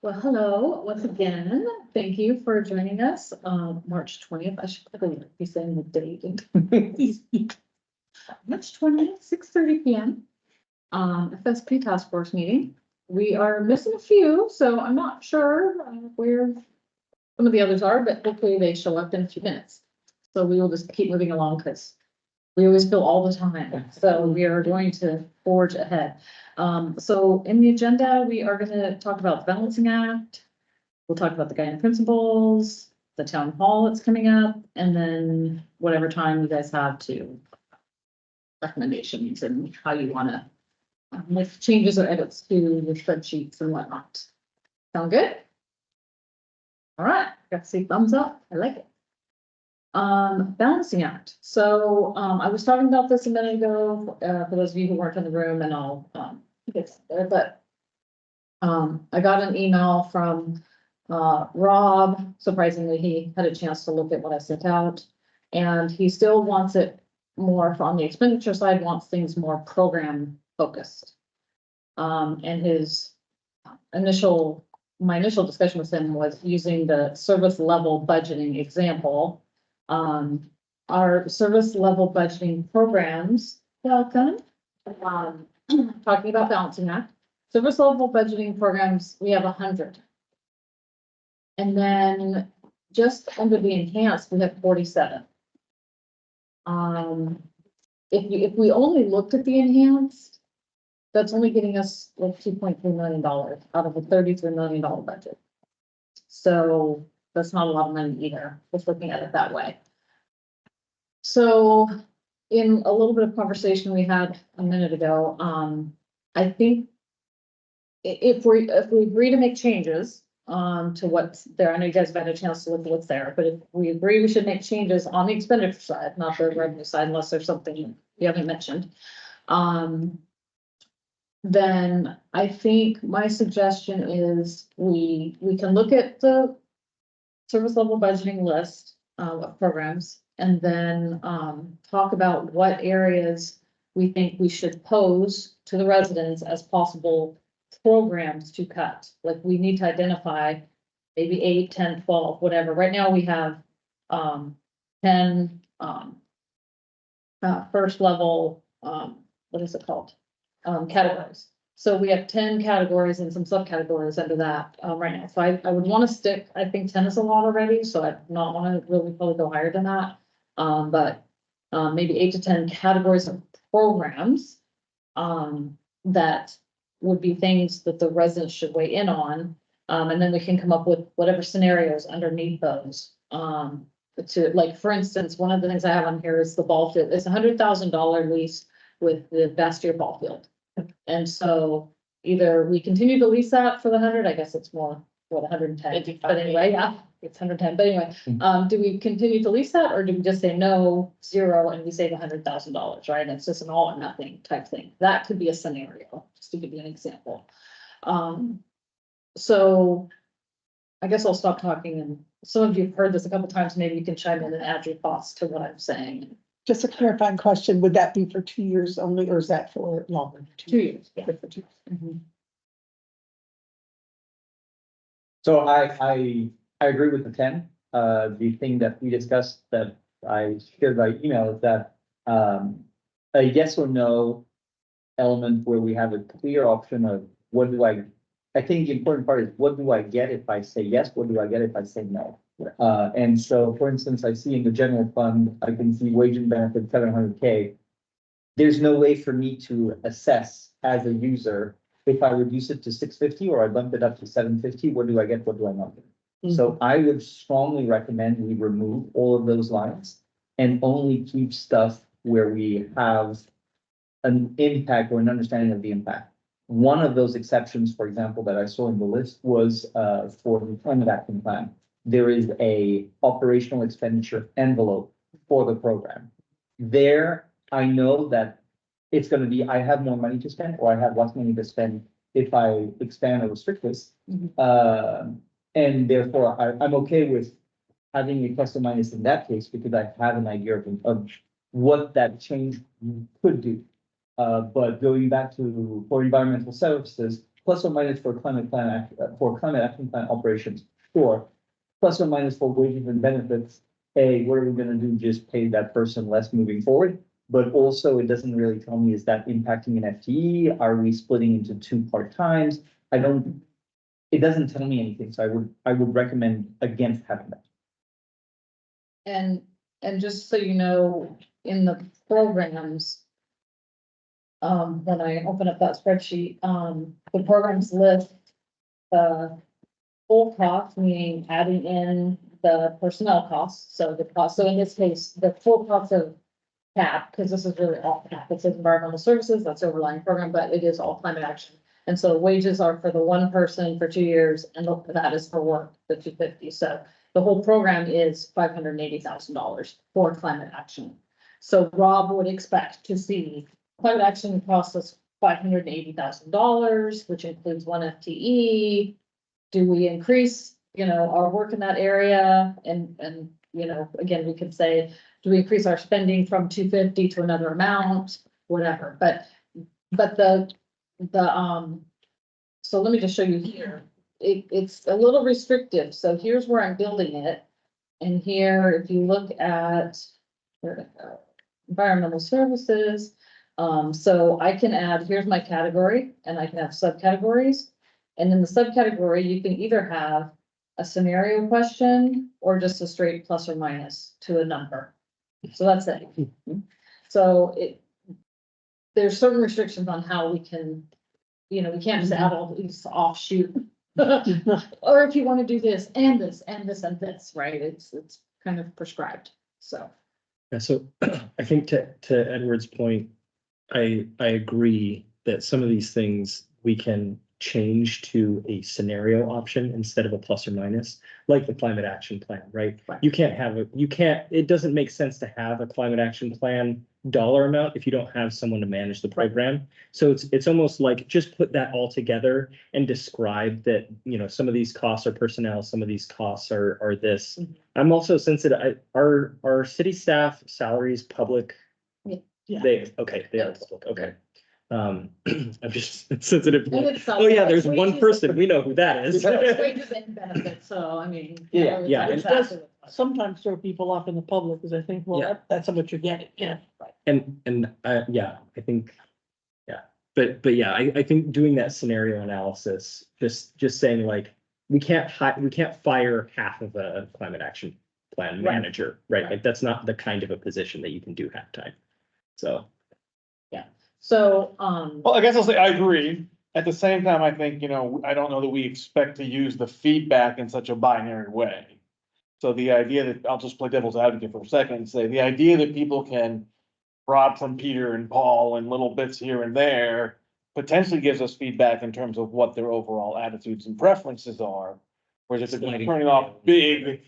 Well, hello, once again. Thank you for joining us. March 20th. I should probably be saying the date. March 20th, 6:30 p.m. FSP task force meeting. We are missing a few, so I'm not sure where some of the others are, but hopefully they show up in a few minutes. So we will just keep moving along because we always feel all the time. So we are going to forge ahead. So in the agenda, we are going to talk about the balancing act. We'll talk about the guiding principles, the town hall that's coming up, and then whatever time you guys have to recommendations and how you want to make changes or edits to your spreadsheets and whatnot. Sound good? All right, got to see thumbs up. I like it. Balancing act. So, I was talking about this a minute ago, for those of you who weren't in the room, and I'll, get there, but I got an email from, Rob. Surprisingly, he had a chance to look at what I sent out, and he still wants it more on the expenditure side, wants things more program focused. And my initial discussion with him was using the service level budgeting example. Our service level budgeting programs, welcome. Talking about balancing act. Service level budgeting programs, we have 100. And then just under the enhanced, we have 47. If we only looked at the enhanced, that's only getting us like $2.3 million out of a $33 million budget. So that's not a lot of money either, just looking at it that way. So in a little bit of conversation we had a minute ago, I think if we agree to make changes to what's there, I know you guys have had a chance to look at what's there, but if we agree we should make changes on the expenditure side, not the revenue side, unless there's something you haven't mentioned. Then I think my suggestion is we can look at the service level budgeting list of programs, and then talk about what areas we think we should pose to the residents as possible programs to cut. Like we need to identify maybe 8, 10, 12, whatever. Right now we have 10 first level, what is it called? Categories. So we have 10 categories and some subcategories under that right now. So I would want to stick, I think 10 is a lot already, so I not want to really probably go higher than that. But maybe 8 to 10 categories of programs that would be things that the residents should weigh in on. And then we can come up with whatever scenarios underneath those. To like, for instance, one of the things I have on here is the ball field. It's $100,000 lease with the Bastier ball field. And so either we continue to lease that for the 100, I guess it's more, what, 110, but anyway, yeah, it's 110, but anyway, do we continue to lease that, or do we just say no, 0, and we save $100,000, right? And it's just an all or nothing type thing. That could be a scenario, just to give you an example. So I guess I'll stop talking, and some of you have heard this a couple times, maybe you can chime in and add your thoughts to what I'm saying. Just a clarifying question, would that be for 2 years only, or is that for longer? 2 years, yeah. For 2 years. Mhm. So I agree with the 10. The thing that we discussed that I shared by email is that a yes or no element where we have a clear option of what do I think the important part is what do I get if I say yes, what do I get if I say no? And so, for instance, I see in the general fund, I can see wage and benefit 700K. There's no way for me to assess as a user if I reduce it to 650 or I bump it up to 750. What do I get? What do I not get? Mm-hmm. So I would strongly recommend we remove all of those lines and only keep stuff where we have an impact or an understanding of the impact. One of those exceptions, for example, that I saw in the list was for the climate action plan. There is a operational expenditure envelope for the program. There, I know that it's going to be, I have more money to spend or I have less money to spend if I expand or restrict this. Mm-hmm. And therefore, I'm okay with having a plus or minus in that case because I have an idea of what that change could do. But going back to for environmental services, plus or minus for climate plan, for climate action plan operations, sure. Plus or minus for wages and benefits, hey, what are we gonna do? Just pay that person less moving forward? But also, it doesn't really tell me, is that impacting an FTE? Are we splitting into two part-times? It doesn't tell me anything, so I would recommend against having that. And just so you know, in the programs, when I open up that spreadsheet, the programs list the full cost, meaning adding in the personnel costs, so the cost, so in this case, the full cost of CAP, because this is really all CAP, it says environmental services, that's overlying program, but it is all climate action. And so wages are for the one person for 2 years, and that is for work, the 250, so the whole program is $580,000 for climate action. So Rob would expect to see climate action costs us $580,000, which includes one FTE. Do we increase, our work in that area? And, again, we could say, do we increase our spending from 250 to another amount, whatever, but so let me just show you here. It's a little restrictive. So here's where I'm building it. And here, if you look at environmental services, so I can add, here's my category, and I can have subcategories. And in the subcategory, you can either have a scenario question or just a straight plus or minus to a number. So that's it. So there's certain restrictions on how we can, we can't just add all these offshoot. Or if you want to do this and this and this and this, right? It's kind of prescribed, so. Yeah, so I think to Edward's point, I agree that some of these things we can change to a scenario option instead of a plus or minus, like the climate action plan, right? Right. It doesn't make sense to have a climate action plan dollar amount if you don't have someone to manage the program. So it's almost like just put that all together and describe that, some of these costs are personnel, some of these costs are this. Mhm. I'm also sensitive, are city staff salaries public? Yeah. They are public, okay. I'm just sensitive. And it's Oh yeah, there's wages- one person, we know who that is. Wages and benefits, so I mean. Yeah, it's yeah, It exactly does what- sometimes throw people off in the public, because I think, well, Yeah. that's how much you're getting, And yeah, I think, yeah, but yeah, I think doing that scenario analysis, just saying like, we can't fire half of a climate action plan Right. manager, right? Right. Like, that's not the kind of a position that you can do half-time. So, So, Well, I guess I'll say I agree. At the same time, I think, I don't know that we expect to use the feedback in such a binary way. So the idea that, I'll just play devil's advocate for a second and say, the idea that people can prod from Peter and Paul and little bits here and there potentially gives us feedback in terms of what their overall attitudes and preferences are. Whereas if they're just Sliding turning off big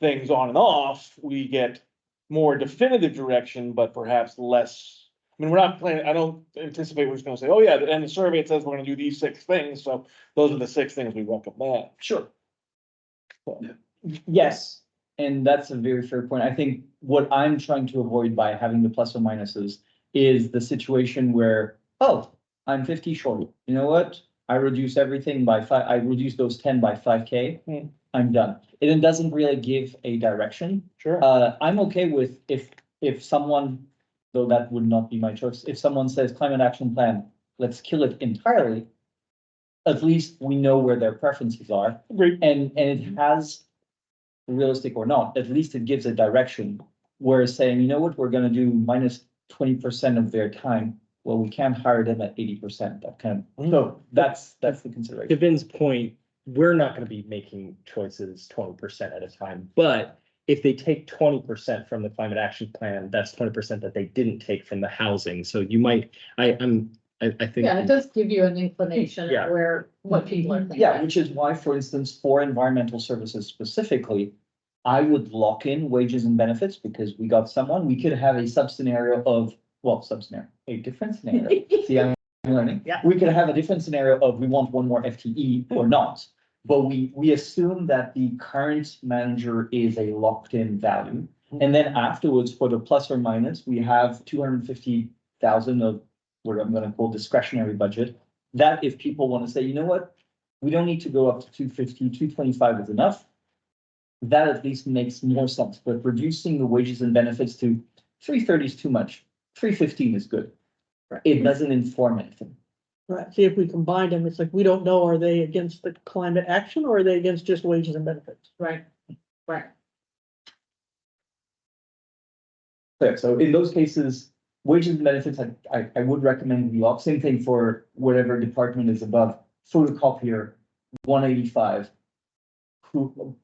things on and off, we get more definitive direction, but perhaps less. I mean, we're not planning, I don't anticipate we're just gonna say, oh yeah, and the survey, it says we're gonna do these 6 things, so those are the 6 things we recommend. Sure. Yes, and that's a very fair point. I think what I'm trying to avoid by having the plus or minuses is the situation where, oh, I'm 50 short. You know what? I reduce everything by 5, I reduce those 10 by 5K. I'm done. It doesn't really give a direction. Sure. I'm okay with if someone, though that would not be my choice, if someone says climate action plan, let's kill it entirely. At least we know where their preferences are. Agreed. And it has, realistic or not, at least it gives a direction. Whereas saying, you know what, we're gonna do minus 20% of their time. Well, we can't hire them at 80%, that kind of, so that's the to consideration. Vin's point, we're not gonna be making choices 20% at a time, but if they take 20% from the climate action plan, that's 20% that they didn't take from the housing. So you might, I think. yeah, it does give you an inclination Yeah. of what people are thinking. Yeah, which is why, for instance, for environmental services specifically, I would lock in wages and benefits because we got someone, we could have a scenario of, well, scenario, a different scenario. See, I'm learning. Yeah. We could have a different scenario of we want one more FTE or not. But we assume that the current manager is a locked in value. And then afterwards, for the plus or minus, we have 250,000 of what I'm gonna call discretionary budget. that if people want to say, you know what? We don't need to go up to 250, 225 is enough. That at least makes more sense, but reducing the wages and benefits to 330 is too much. 315 is good. It doesn't inform anything. Right, see if we combine them, it's like, we don't know, are they against the climate action or are they against just wages and benefits? Right, right. Clear. So in those cases, wages and benefits, I would recommend the op, same thing for whatever department is above. Photocopier, 185. Who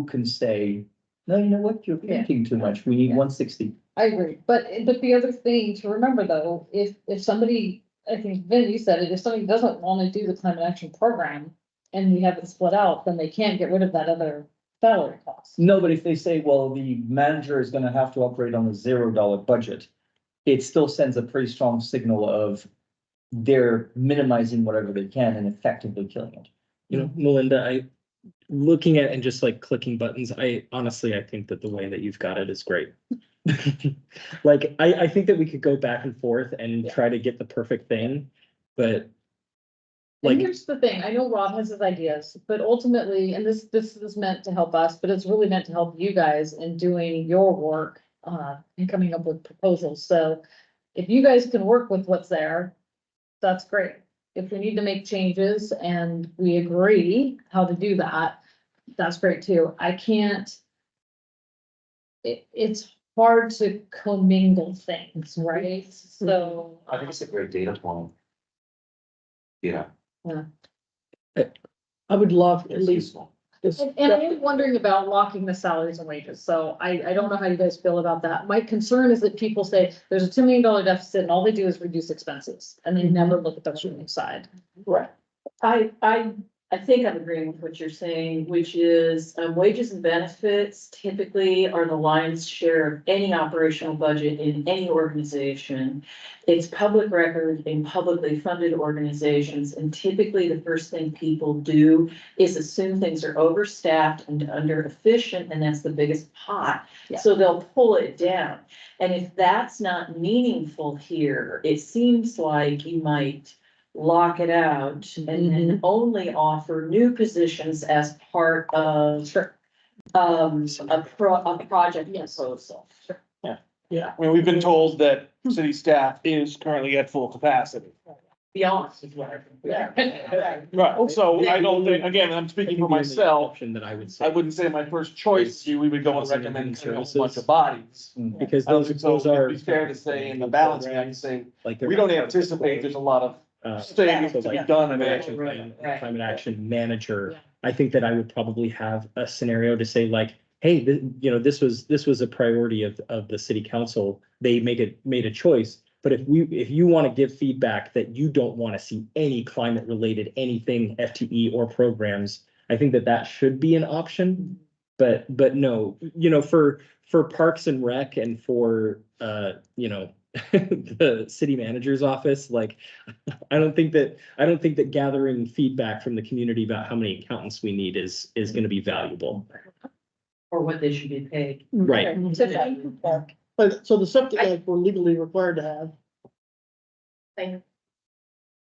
can say, no, you know what, you're thinking too much, we need 160. I agree, but the other thing to remember though, if somebody, I think Vin, you said it, if somebody doesn't wanna do the climate action program. And we have it split out, then they can't get rid of that other salary cost. No, but if they say, well, the manager is gonna have to operate on a $0 budget, it still sends a pretty strong signal of they're minimizing whatever they can and effectively killing it. You know, Melinda, looking at and just like clicking buttons, I think that the way that you've got it is great. Like, I think that we could go back and forth and try to get the perfect thing, but And like, here's the thing, I know Rob has his ideas, but ultimately, and this is meant to help us, but it's really meant to help you guys in doing your work, and coming up with proposals, so. If you guys can work with what's there, that's great. If we need to make changes and we agree how to do that, that's great too. I can't. It's hard to commingle things, right? So. I think it's a great data point. Yeah. I would love at It's least useful. this. And I am wondering about locking the salaries and wages, so I don't know how you guys feel about that. My concern is that people say there's a $2 million deficit and all they do is reduce expenses, and they never look at the revenue side. Right. I think I'm agreeing with what you're saying, which is wages and benefits typically are the lion's share of any operational budget in any organization. It's public record in publicly funded organizations, and typically the first thing people do is assume things are overstaffed and under efficient, and that's the biggest pot. Yeah. So they'll pull it down. And if that's not meaningful here, it seems like you might lock it out and then only offer new positions as part of Sure. a project proposal. Yeah, I mean, we've been told that city staff is currently at full capacity. Beyond is what I think. Right, so I don't think, again, I'm I speaking think for the only myself, option that I would I say, wouldn't say my first choice, we would go and Housing and recommend human a whole bunch services. of bodies. because I don't those think so, are. it'd be fair to say in the balance, I say, Like, they're we not don't part of the anticipate there's a lot of savings savings to be done in Climate it. action plan, Right. climate action manager, Yeah. I think that I would probably have a scenario to say like, hey, this was a priority of the city council. They made a choice. But if you want to give feedback that you don't want to see any climate related, anything FTE or programs, I think that should be an option. But no, for Parks and Rec and for, the city manager's office, like, I don't think that gathering feedback from the community about how many accountants we need is gonna be valuable. Or what they should be paid. Right. but so the something like we're legally required to have.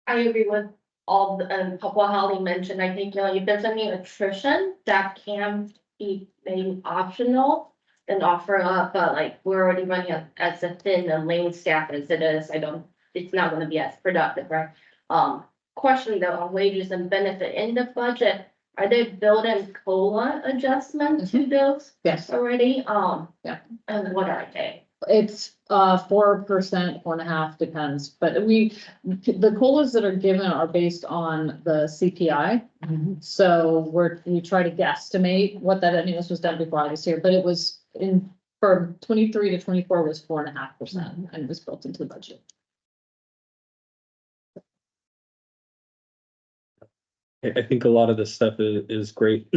I agree with all the, what Holly mentioned. I think, if there's any attrition, that can be maybe optional and offer up, but like, we're already running as a thin and lean staff as it is. It's not gonna be as productive, right? Question though, on wages and benefit in the budget, are they building COLA adjustment to those Yes, already? Yeah. And what are they? it's 4%, 4.5%, depends, but the COLAs that are given are based on the CPI. So we try to guesstimate what that, I mean, this was done before I was here, but it was for 23 to 24 was 4.5%, and it was built into the budget. I think a lot of this stuff is great.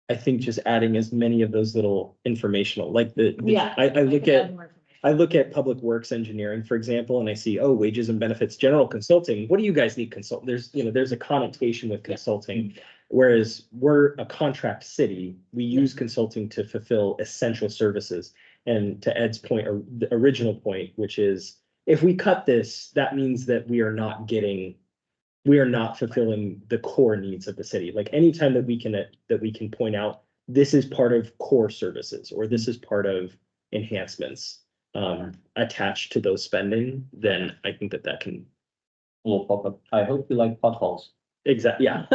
I think just adding as many of those little informational, like I look at public works engineering, for example, and I see, oh, wages and benefits, general consulting. What do you guys need consult? There's a connotation with consulting. Whereas we're a contract city, we use consulting to fulfill essential services. And to Ed's point, or the original point, which is if we cut this, that means that we are not fulfilling the core needs of the city. Like anytime that we can point out, this is part of core services, or this is part of enhancements attached to those spending, then I think that can. Little pop-up. I hope you like potholes. Exactly, yeah.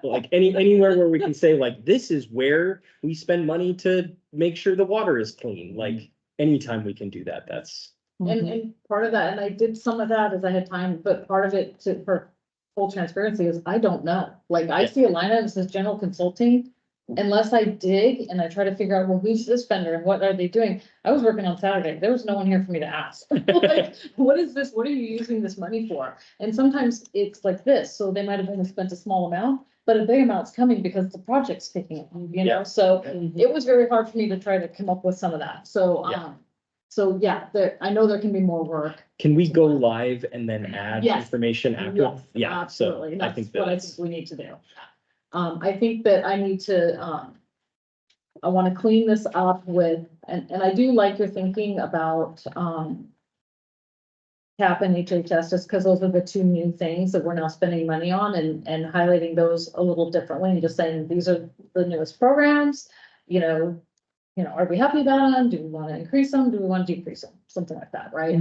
Like anywhere where we can say like, this is where we spend money to make sure the water is clean. Like anytime we can do that, that's. And part of that, and I did some of that as I had time, but part of it for full transparency is I don't know. Like I Yeah. see a line item that says general consulting. Unless I dig and I try to figure out, well, who's this vendor and what are they doing? I was working on Saturday. There was no one here for me to ask. Like, what is this? What are you using this money for? And sometimes it's like this. So they might have only spent a small amount, but a big amount's coming because the project's picking up, you know? Yeah. So it was very hard for me to try to come up with some of that. So, Yeah. I know there can be more work. Can we go live and then add Yes. information after? Yes, Yeah, absolutely. so I That's think what I that's, think we need to do. I think that I need to, I want to clean this up with, and I do like your thinking about, CAP and HHS, just because those are the two new things that we're now spending money on and highlighting those a little differently and just saying, these are the newest programs, you know, are we happy about them? Do we want to increase them? Do we want to decrease them? Something like that, right?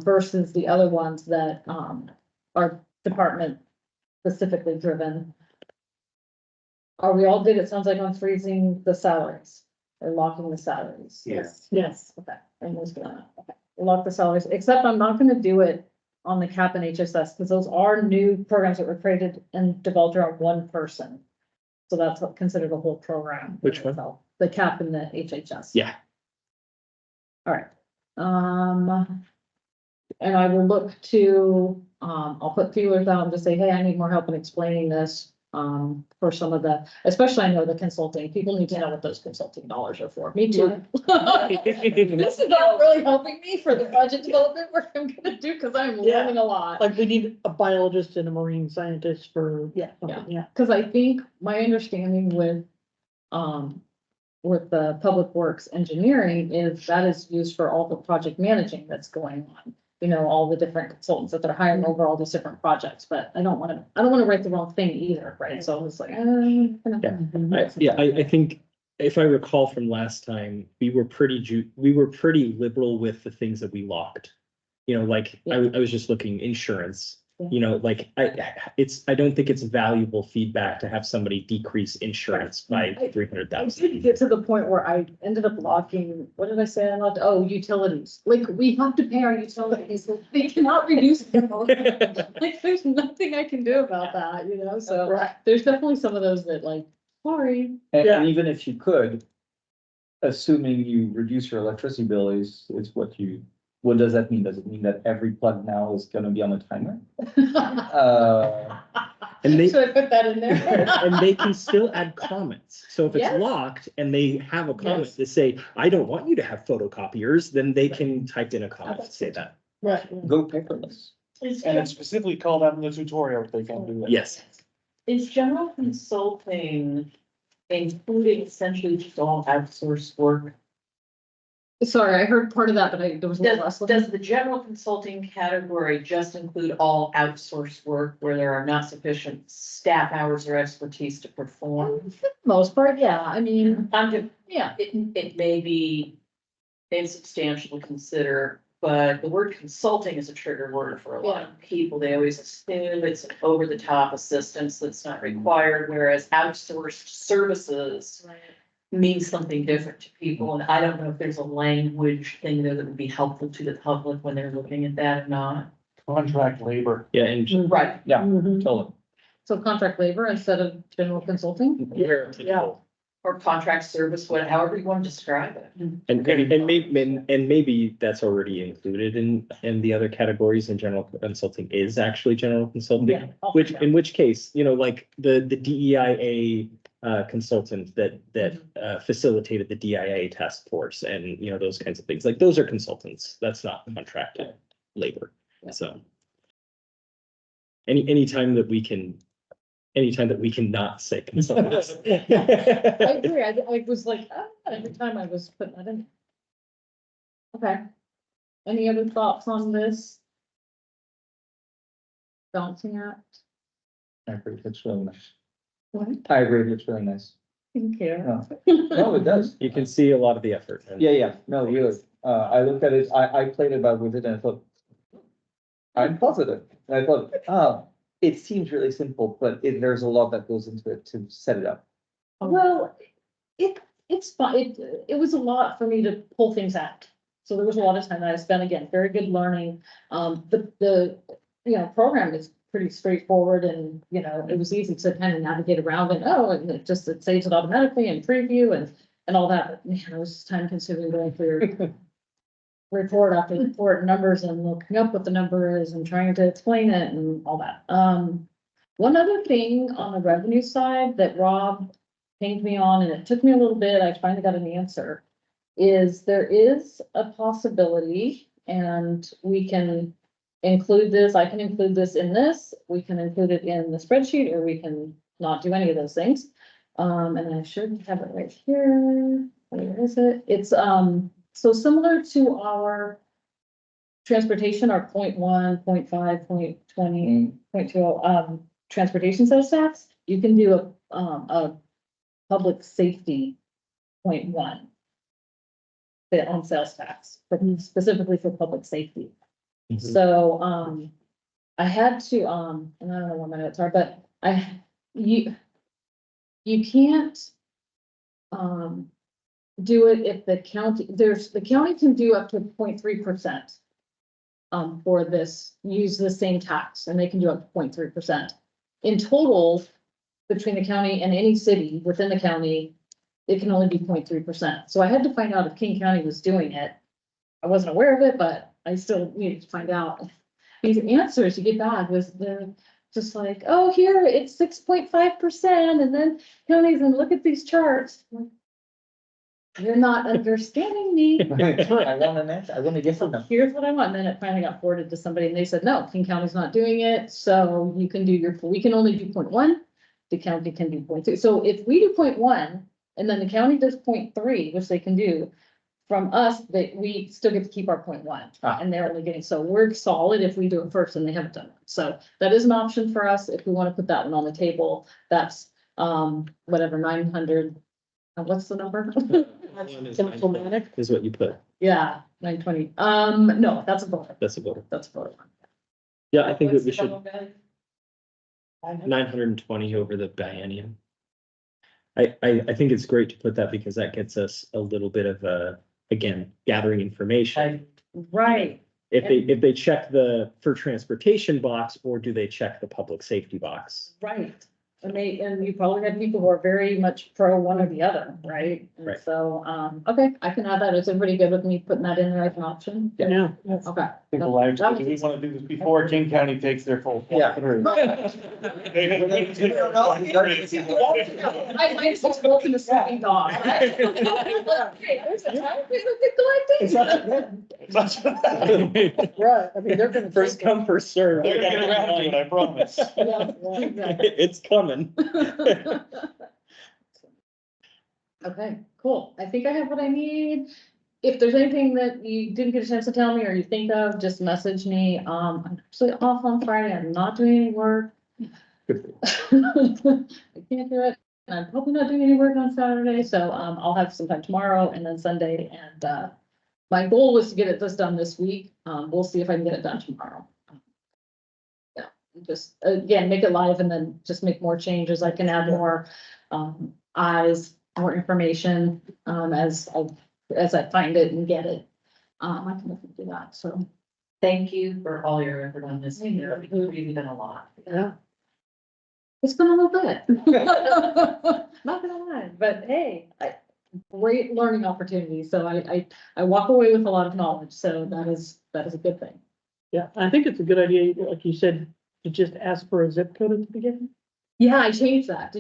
Versus the other ones that, are department specifically driven. Are we all good? It sounds like on freezing the salaries or locking the salaries. Yes. Yes. Okay, and what's going on? Okay, lock the salaries, except I'm not gonna do it on the CAP and HSS, because those are new programs that were created and developed around one person. So that's considered a whole program. Which one? The CAP and the HHS. yeah, All right. And I will look to, I'll put feelers out and just say, hey, I need more help in explaining this. For some of the, especially I know the consulting, people need to know what those consulting dollars are for. Me too. This is not really helping me for the budget development work I'm gonna do, because I'm learning a lot. Like we need a biologist and a marine scientist for, yeah, yeah. Because I think my understanding with the public works engineering is that is used for all the project managing that's going on. You know, all the different consultants that they're hiring over all these different projects, but I don't wanna write the wrong thing either, right? So it's like, I think if I recall from last time, we were pretty liberal with the things that we locked. You know, like I was just looking insurance, you know, like I don't think it's valuable feedback to have somebody decrease insurance by I 300,000. did get to the point where I ended up locking, what did I say? I locked, utilities. Like, we have to pay our utilities. They cannot reduce them. Like, there's nothing I can do about that, you know? So there's definitely some of those that like, sorry. And even if you could, assuming you reduce your electricity bill is what does that mean? Does it mean that every plug now is gonna be on a timer? And they, Should I put that in there? and they can still add comments. So if it's Yes. locked and they have a comment Yes. to say, I don't want you to have photocopiers, then they can type in a comment to say that. Right. Go paperless. And it's specifically called out in the tutorial if they can do that. Yes. Is general consulting including essentially just all outsourced work? Sorry, I heard part of that, but there was a little less. Does the general consulting category just include all outsourced work where there are not sufficient staff hours or expertise to perform? For the most part, yeah, I mean, yeah. It may be insubstantial to consider, but the word consulting is a trigger word for a lot of people. They always assume it's over-the-top assistance that's not required, whereas outsourced services means something different to people, and I don't know if there's a language thing there that would be helpful to the public when they're looking at that or not. Contract labor. Yeah, and Right. Yeah, Mhm. totally. So contract labor instead of general consulting? where applicable. Or contract service, however you want to describe it. And maybe that's already included in the other categories, and general consulting is actually general consulting. Yeah. In which case, you know, like the DEIA consultant that facilitated the DIA task force and, you know, those kinds of things, like those are consultants. That's not contracted labor. So anytime that we can not say consultants. I agree, I was like, every time I was putting that in. Okay. Any other thoughts on this? Balancing act? I agree, it's really nice. What? I agree, it's really nice. Thank you. No, it does. You can see a lot of the effort. and- Yeah, no, really. I looked at it, I played about with it and I thought, I'm positive. And I thought, it seems really simple, but there's a lot that goes into it to set it up. Well, it's fine. It was a lot for me to pull things out. So there was a lot of time that I spent, again, very good learning. The program is pretty straightforward and, it was easy to kind of navigate around and, and it saves it automatically and preview and all that. But man, it was time consuming going through report after report, numbers and looking up what the number is and trying to explain it and all that. One other thing on the revenue side that Rob pinged me on, and it took me a little bit, I finally got an answer, is there is a possibility, and we can include this, I can include this in this, we can include it in the spreadsheet, or we can not do any of those things. And I should have it right here. Where is it? It's, so similar to our transportation, our 0.1, 0.5, 0.20, 0.20, transportation sales tax, you can do a public safety 0.1 bit on sales tax, specifically for public safety. Mhm. So, I had to, and I don't know what my notes are, but you can't, do it if the county, the county can do up to 0.3%. For this, use the same tax, and they can do up to 0.3%. In total, between the county and any city within the county, it can only be 0.3%. So I had to find out if King County was doing it. I wasn't aware of it, but I still needed to find out. These answers you get back was just like, oh, here it's 6.5%, and then counties, and look at these charts. You're not understanding me. I want an answer, I want to get So from them. here's what I want. And then it finally got forwarded to somebody and they said, no, King County's not doing it. So you can do we can only do 0.1. The county can do 0.2. So if we do 0.1 and then the county does 0.3, which they can do, from us, we still get to keep our 0.1. Ah. And they're only getting, so we're solid if we do it first and they haven't done it. So that is an option for us if we want to put that one on the table. That's whatever, 900. What's the number? Symptomatic. Is what you put. Yeah, 920. No, that's a voter. That's a voter. That's a voter. Yeah, I think that What's we the should, total value? 920 over the biennium. I think it's great to put that because that gets us a little bit of again, gathering information. Right. If they check for transportation box, or do they check the public safety box? Right. And you probably had people who are very much pro one or the other, right? And Right. so, okay, I can add that. Is everybody good with me putting that in there as an option? Yeah. Okay. People like, do we want to do this before King County takes their full? Yeah. I just woke in a sleeping dog. Hey, there's a time we look collecting. Right, I mean, they're gonna. First come, first serve. They're gonna get around to it, I promise. Yeah, exactly. It's coming. Okay, cool. I think I have what I need. If there's anything that you didn't get a chance to tell me or you think of, just message me. I'm actually off on Friday. I'm not doing any work. Good for you. I can't do it. And I'm probably not doing any work on Saturday, so I'll have some time tomorrow and then Sunday. And my goal was to get this done this week. We'll see if I can get it done tomorrow. Yeah, just again, make it live and then just make more changes. I can add more eyes, more information as I find it and get it. I can definitely do that. So Thank you for all your effort on this. You've really done a lot. Yeah. it's been a little bit. Not gonna lie, but hey, great learning opportunity. So I walk away with a lot of knowledge. So that is a good thing. Yeah, I think it's a good idea, like you said, to just ask for a zip code at the beginning. Yeah, I changed that.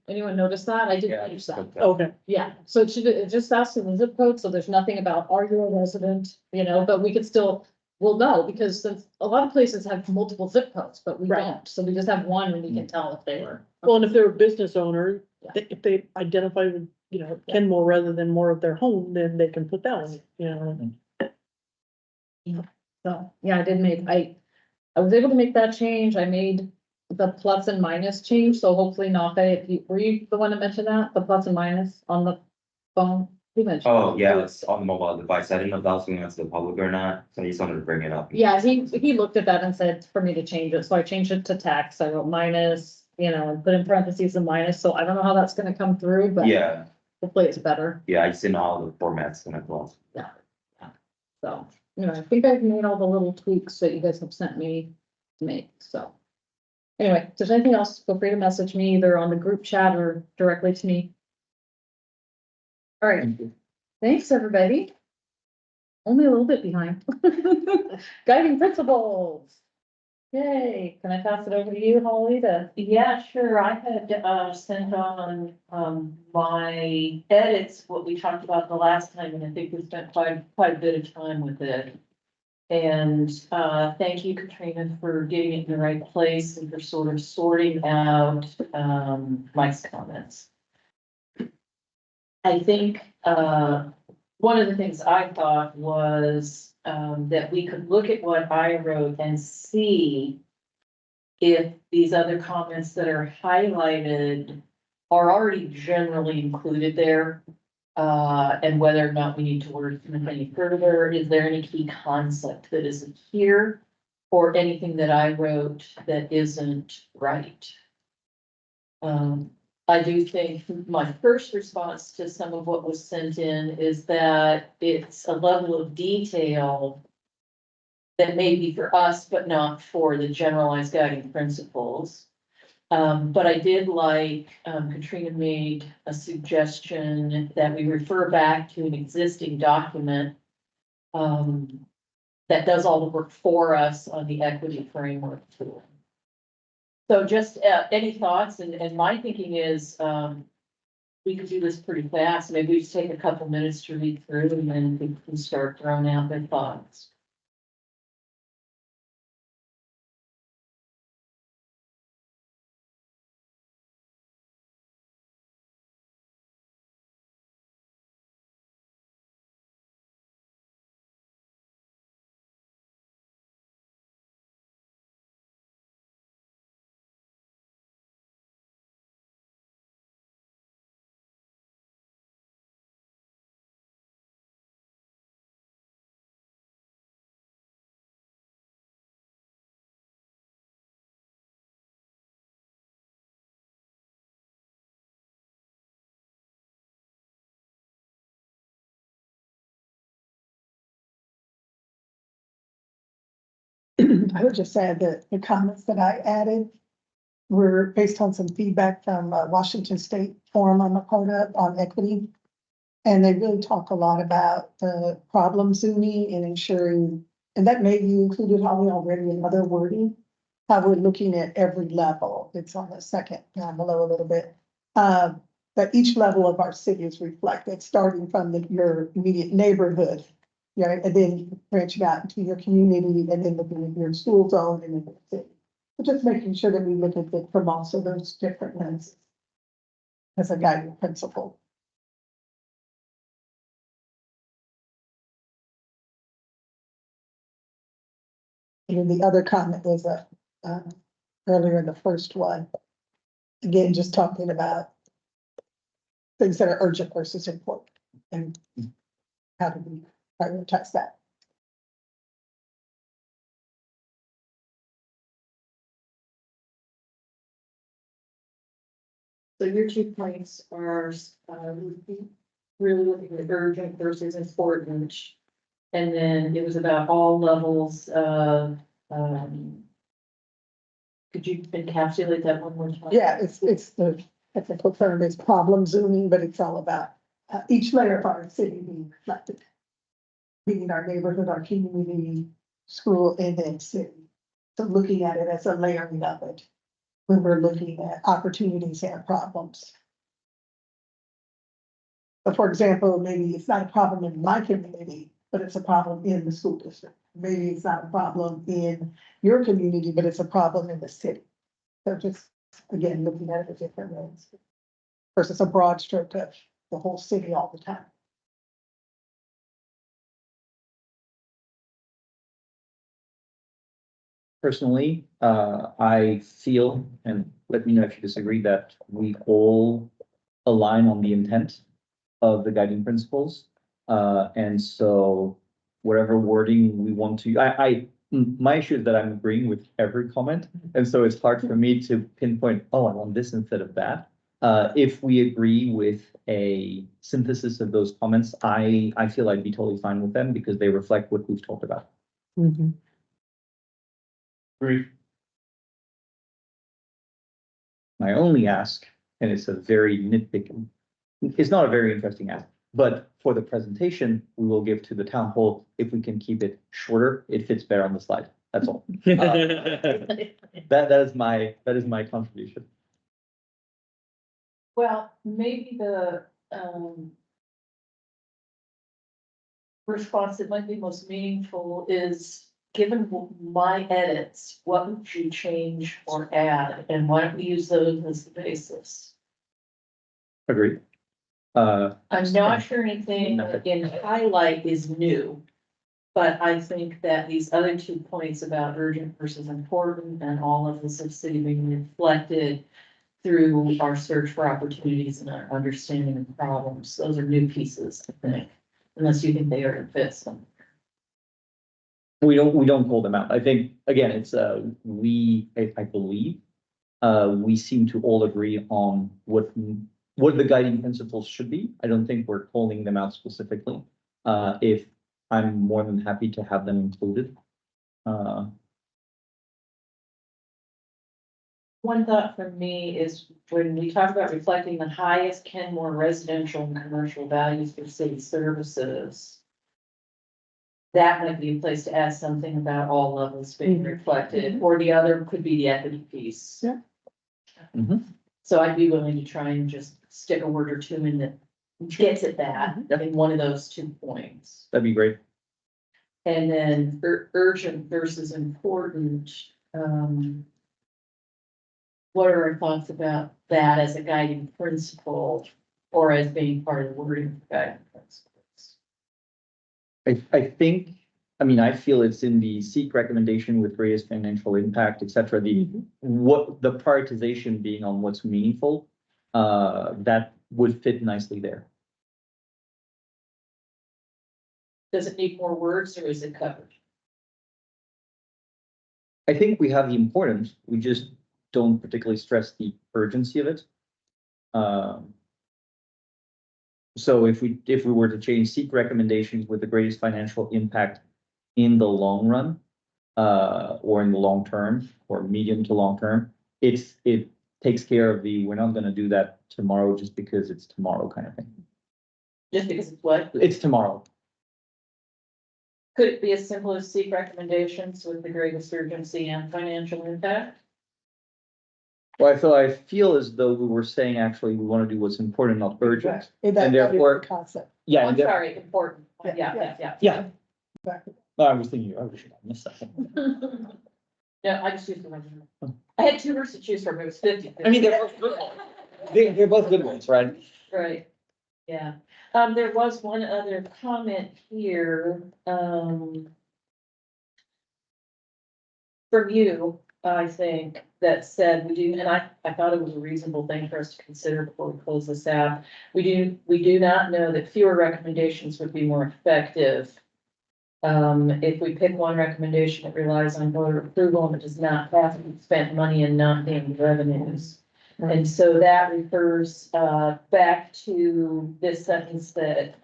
Anyone notice that? I did Yeah, change that. Okay. Yeah, so it just asks for the zip code, so there's nothing about are you a resident, but we could still, we'll know, because since a lot of places have multiple zip codes, but we Right. don't, so we just have one and we can tell if they were. Well, and if they're a business owner, Yeah. if they identify with, Kenmore rather than more of their home, then they can put that one, So, yeah, I was able to make that change. I made the plus and minus change, so hopefully not, were you the one to mention that, the plus and minus on the phone? Who mentioned? Oh, yeah, it's on the mobile device. I didn't know if that was something that's the public or not, so I just wanted to bring it up. Yeah, he looked at that and said for me to change it, so I changed it to text, I wrote minus, and put in parentheses the minus, so I don't know how that's gonna come through, but Yeah, hopefully it's better, yeah, I just didn't know all the formats and it was. so, I think I've made all the little tweaks that you guys have sent me to make, so. Anyway, if there's anything else, feel free to message me either on the group chat or directly to me. All right, thanks, everybody. Only a little bit behind. Guiding principles. Yay, can I pass it over to you, Holly, Yeah, sure. I had sent on my edits, what we talked about the last time, and I think we spent quite a bit of time with it. And thank you, Katrina, for getting it in the right place and for sort of sorting out Mike's comments. I think one of the things I thought was that we could look at what I wrote and see if these other comments that are highlighted are already generally included there. And whether or not we need to wordsmith any further, is there any key concept that isn't here? Or anything that I wrote that isn't right? I do think my first response to some of what was sent in is that it's a level of detail that may be for us, but not for the generalized guiding principles. But I did like, Katrina made a suggestion that we refer back to an existing document that does all the work for us on the equity framework tool. So just any thoughts, and my thinking is we could do this pretty fast. Maybe we just take a couple minutes to read through and then we can start throwing out their thoughts. I would just add that the comments that I added were based on some feedback from Washington State Forum I'm a part of on equity. And they really talk a lot about the problem zooming and ensuring, and that may be included probably already in other wording, how we're looking at every level. It's on the second down below a little bit. But each level of our city is reflected, starting from your immediate neighborhood. Right, and then branching out into your community and then looking at your school zone and then the city. But just making sure that we look at it from also those different lenses as a guiding principle. And then the other comment was earlier in the first one. Again, just talking about things that are urgent versus important and how do we prioritize that. So your 2 points are really looking at urgent versus important. And then it was about all levels of, could you encapsulate that one more time? Yeah, it's the technical term is problem zooming, but it's all about each layer of our city being reflected. Being our neighborhood, our community, school, and then city. So looking at it as a layering of it when we're looking at opportunities and problems. So for example, maybe it's not a problem in my community, but it's a problem in the school district. Maybe it's not a problem in your community, but it's a problem in the city. So just, again, looking at it in different ways versus a broad stroke of the whole city all the time. personally, I feel, and let me know if you disagree, that we all align on the intent of the guiding principles. And so whatever wording we want to, my issue is that I'm agreeing with every comment. And so it's hard for me to pinpoint, oh, I want this instead of that. If we agree with a synthesis of those comments, I feel I'd be totally fine with them because they reflect what we've talked about. Mhm. Agree. My only ask, and it's a very nitpicking, it's not a very interesting ask, but for the presentation, we will give to the town hall, if we can keep it shorter, it fits better on the slide. That's all. That is my contribution. Well, maybe the, response that might be most meaningful is, given my edits, what would you change or add? And why don't we use those as the basis? Agreed. I'm not sure anything in highlight is new. But I think that these other 2 points about urgent versus important and all of this of city being reflected through our search for opportunities and our understanding of problems, those are new pieces, I think. Unless you think they are in fits. We don't pull them out. I think, again, it's, I believe, we seem to all agree on what the guiding principles should be. I don't think we're calling them out specifically. If I'm more than happy to have them included. One thought from me is when we talk about reflecting the highest Kenmore residential and commercial values for city services. That might be a place to add something about all levels being reflected, or the other could be the equity piece. Yeah. Mhm. So I'd be willing to try and just stick a word or two in that gets at that in one of those 2 points. That'd be great. And then urgent versus important, what are our thoughts about that as a guiding principle or as being part of the wording for guiding principles? I think, I mean, I feel it's in the seek recommendation with greatest financial impact, et cetera, what the prioritization being on what's meaningful, that would fit nicely there. Does it need more words or is it covered? I think we have the importance, we just don't particularly stress the urgency of it. So if we were to change seek recommendations with the greatest financial impact in the long run, or in the long term, or medium to long term, it takes care of the, we're not gonna do that tomorrow just because it's tomorrow kind of thing. Just because it's what? It's tomorrow. Could it be as simple as seek recommendations with the greatest urgency and financial impact? Well, I feel as though we were saying, actually, we want to do what's important, not urgent. And And that is therefore- the concept. Yeah, I'm and sorry, important. Yeah. yeah, Exactly. I was thinking, oh, we should have missed that. No, I just used the one. I had 2 words to choose from, it was 50. I mean, they're both good ones. They're both good ones, right? Right, yeah. There was one other comment here, from you, I think, that said, we do, and I thought it was a reasonable thing for us to consider before we close this out. We do not know that fewer recommendations would be more effective. If we pick one recommendation that relies on voter approval and it does not pass, we've spent money and not gained revenues. And so that refers back to this sentence that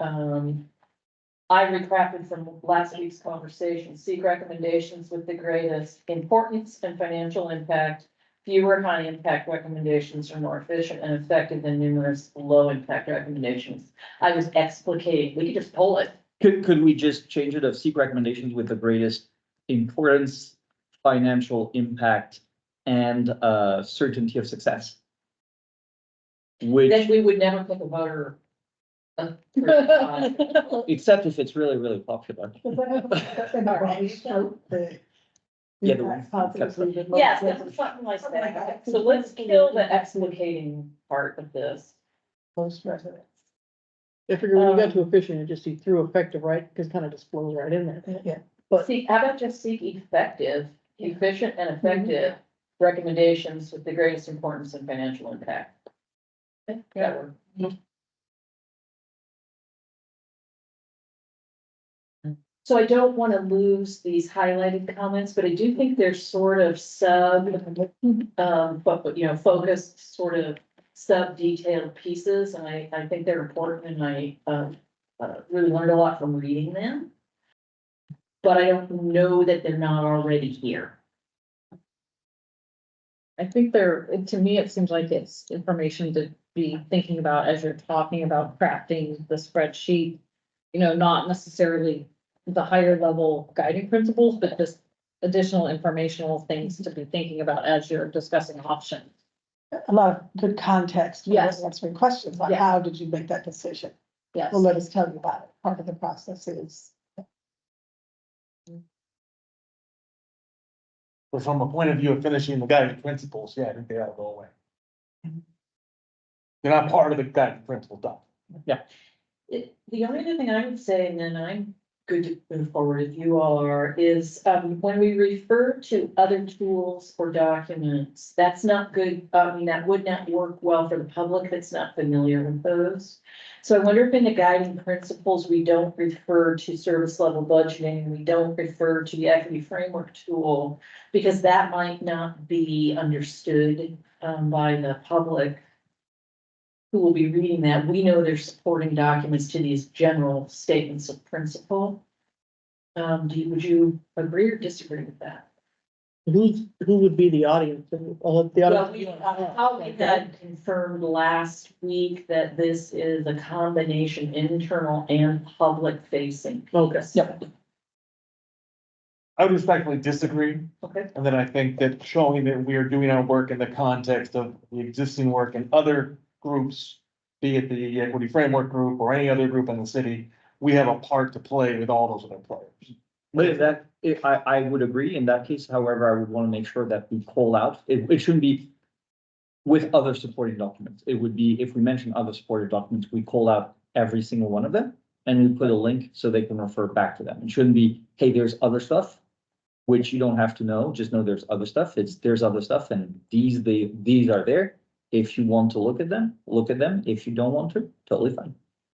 I retracted from last week's conversation. Seek recommendations with the greatest importance and financial impact. Fewer high impact recommendations are more efficient and effective than numerous low impact recommendations. I was explicating, we could just pull it. Could we just change it of seek recommendations with the greatest importance, financial impact, and certainty of success? Then Which, we would never pick a voter. except if it's really, really popular. And the right stroke, the Yeah, the impact one- positively the most Yes, residents- something like that. So let's kill the explicating part of this. Most residents. I figure when you got to efficient, it just through effective, right? Because it kind of just flows right in there. Yeah. But See, how about just seek effective efficient and effective recommendations with the greatest importance and financial impact. Okay, that worked. So I don't want to lose these highlighted comments, but I do think they're sort of but, you know, focused sort of sub-detailed pieces, and I think they're important, and I, really learned a lot from reading them. But I don't know that they're not already here. I think to me, it seems like it's information to be thinking about as you're talking about crafting the spreadsheet. You know, not necessarily the higher level guiding principles, but just additional informational things to be thinking about as you're discussing options. A lot of good context. when Yes. Answering questions like, Yeah. how did you make that decision? Yes. Well, let us tell you about it. Part of the process is. But from a point of view of finishing the guiding principles, yeah, I think they ought to go away. They're not part of the guiding principle document. The only other thing I would say, and then I'm good to move forward if you all are, is, when we refer to other tools or documents, that's not good. I mean, that would not work well for the public that's not familiar with those. So I wonder if in the guiding principles, we don't refer to service level budgeting, we don't refer to the equity framework tool, because that might not be understood, by the public who will be reading that. We know they're supporting documents to these general statements of principle. Would you agree or disagree with that? Who would be the audience? The Well, audience. how we had confirmed last week that this is a combination internal and public facing. Okay. Yep. I would respectfully disagree. Okay. And then I think that showing that we are doing our work in the context of the existing work in other groups, be it the equity framework group or any other group in the city, we have a part to play with all those other players. But if I would agree in that case, however, I would want to make sure that we call out, it shouldn't be with other supporting documents. It would be, if we mention other supported documents, we call out every single one of them and we put a link so they can refer back to them. It shouldn't be, hey, there's other stuff, which you don't have to know, just know there's other stuff. There's other stuff and these are there. If you want to look at them, look at them. If you don't want to, totally fine.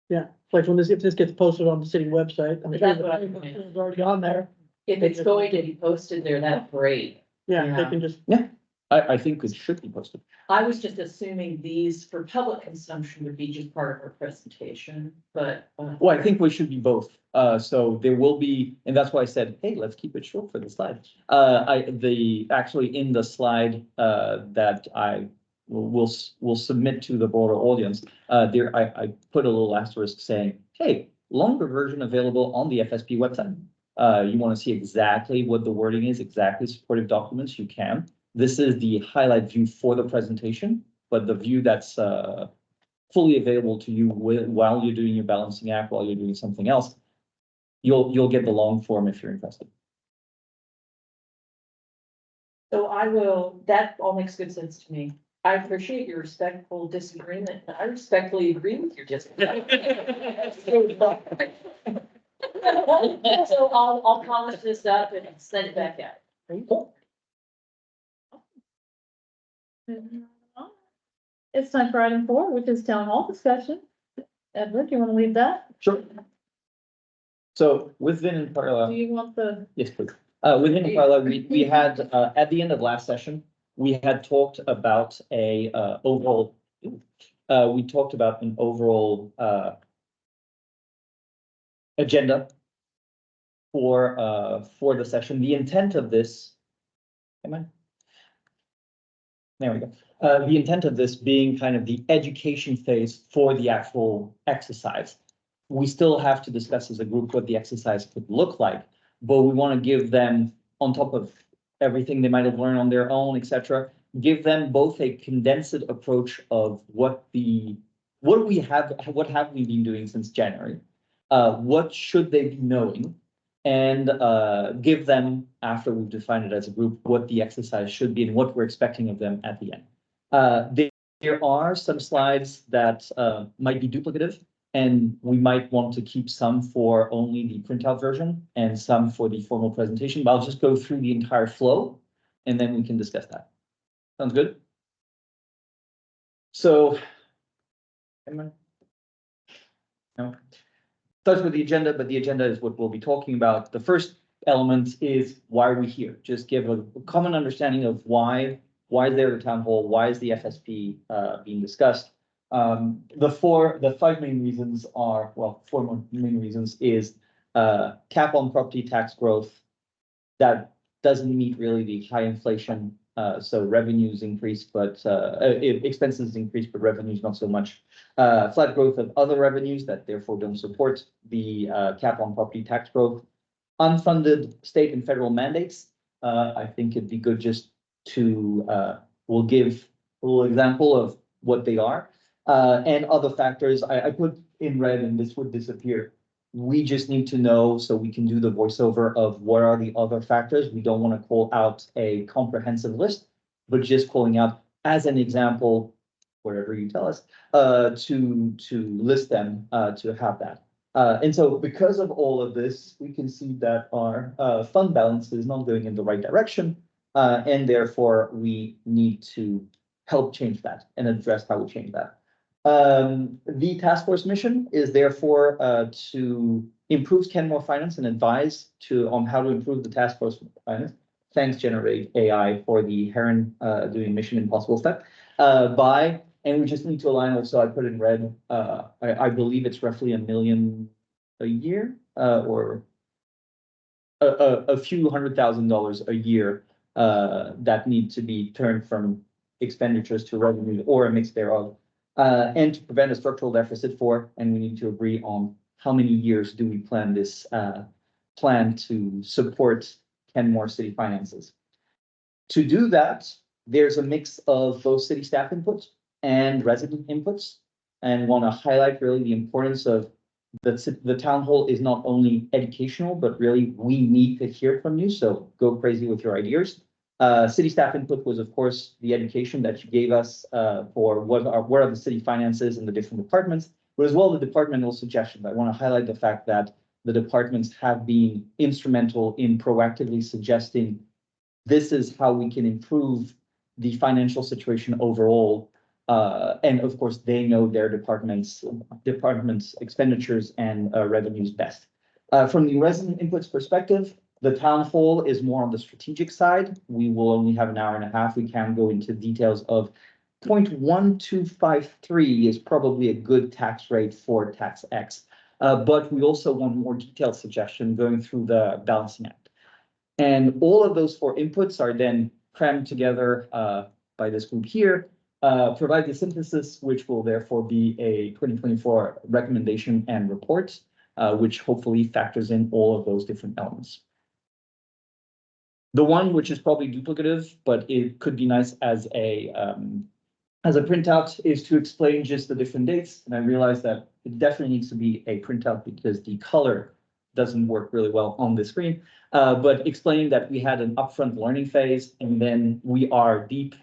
Yeah, like if this gets posted on the city website, I'm sure That's what I mean. it's already on there. If it's going to be posted there, that's great. Yeah, they Yeah. can just, I think it should be posted. I was just assuming these for public consumption would be just part of our presentation, but. Well, I think we should be both. So there will be, and that's why I said, hey, let's keep it short for the slide. Actually in the slide, that I will submit to the broader audience, I put a little asterisk saying, hey, longer version available on the FSP website. You want to see exactly what the wording is, exactly supportive documents, you can. This is the highlight view for the presentation, but the view that's fully available to you while you're doing your balancing act, while you're doing something else, you'll get the long form if you're interested. So that all makes good sense to me. I appreciate your respectful disagreement. I respectfully agree with your disagreement. So I'll polish this up and send it back out. It's time for item 4, which is town hall discussion. Edward, do you want to lead that? Sure. So within in Do parallel, you want the? yes, please. Within in parallel, we had, at the end of last session, we had talked about we talked about an overall, agenda for the session. The intent of this, there we go. The intent of this being kind of the education phase for the actual exercise. We still have to discuss as a group what the exercise could look like, but we want to give them, on top of everything they might have learned on their own, etc., give them both a condensed approach of what have we been doing since January, what should they be knowing, and give them, after we've defined it as a group, what the exercise should be and what we're expecting of them at the end. There are some slides that might be duplicative, And we might want to keep some for only the printout version and some for the formal presentation, but I'll just go through the entire flow and then we can discuss that. Sounds good? So. No. Starts with the agenda, but the agenda is what we'll be talking about. The first element is why are we here? Just give a common understanding of why is there a town hall? Why is the FSP being discussed? The five main reasons are, well, four main reasons is cap on property tax growth that doesn't meet really the high inflation. So revenues increase, but expenses increase, but revenues not so much. Flat growth of other revenues that therefore don't support the cap on property tax growth. Unfunded state and federal mandates. I think it'd be good just to we'll give a little example of what they are. And other factors I put in red, and this would disappear. We just need to know so we can do the voiceover of what are the other factors. We don't want to call out a comprehensive list, but just calling out as an example, wherever you tell us, to list them, to have that. And so because of all of this, we can see that our fund balance is not going in the right direction. And therefore we need to help change that and address how we change that. The task force mission is therefore to improve Kenmore Finance and advise on how to improve the task force finance. Thanks, Generate AI, for the Heron doing Mission Impossible step. And we just need to align also, I put in red, I believe it's roughly $1 million a year, or a few $100,000 a year that need to be turned from expenditures to revenue or a mix thereof. And to prevent a structural deficit and we need to agree on how many years do we plan this plan to support Kenmore city finances. To do that, there's a mix of both city staff inputs and resident inputs, and want to highlight really the importance of the town hall is not only educational, but really we need to hear from you. So go crazy with your ideas. City staff input was, of course, the education that you gave us for what are the city finances in the different departments, but as well the departmental suggestions. I want to highlight the fact that the departments have been instrumental in proactively suggesting this is how we can improve the financial situation overall. And of course, they know their departments expenditures and revenues best. From the resident inputs perspective, the town hall is more on the strategic side. We will only have an hour and a half. We can go into details of 0.1253 is probably a good tax rate for tax X. But we also want more detailed suggestion going through the balancing act. And all of those four inputs are then crammed together by this group here, provide the synthesis, which will therefore be a 2024 recommendation and report, which hopefully factors in all of those different elements. The one which is probably duplicative, but it could be nice as a printout is to explain just the different dates. And I realize that it definitely needs to be a printout because the color doesn't work really well on the screen. But explaining that we had an upfront learning phase and then we are deep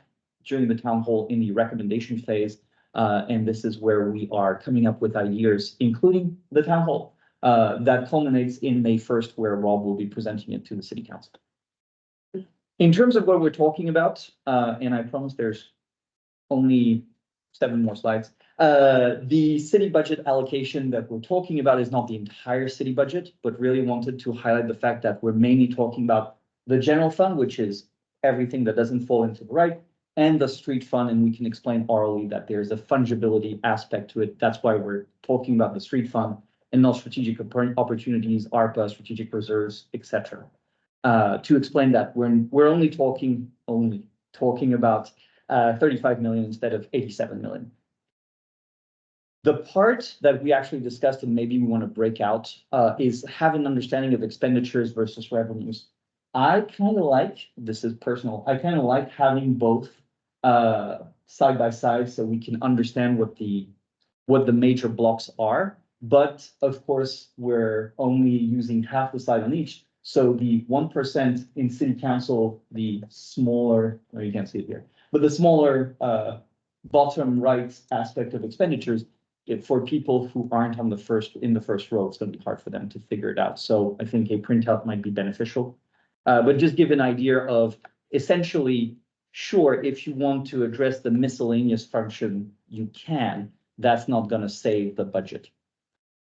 during the town hall in the recommendation phase. And this is where we are coming up with ideas, including the town hall that culminates in May 1st, where Rob will be presenting it to the city council. In terms of what we're talking about, and I promise there's only 7 more slides. The city budget allocation that we're talking about is not the entire city budget, but really wanted to highlight the fact that we're mainly talking about the general fund, which is everything that doesn't fall into the right, and the street fund, and we can explain orally that there's a fungibility aspect to it. That's why we're talking about the street fund and not strategic opportunities, ARPA, strategic reserves, etc. To explain that we're only talking about 35 million instead of 87 million. The part that we actually discussed and maybe we want to break out is have an understanding of expenditures versus revenues. I kind of like, this is personal, I kind of like having both side by side so we can understand what the major blocks are. But of course, we're only using half the slide on each. So the 1% in city council, the smaller, well, you can't see it here, but the smaller bottom right aspect of expenditures for people who aren't in the first row, it's gonna be hard for them to figure it out. So I think a printout might be beneficial. But just give an idea of essentially, sure, if you want to address the miscellaneous function, you can. That's not gonna save the budget.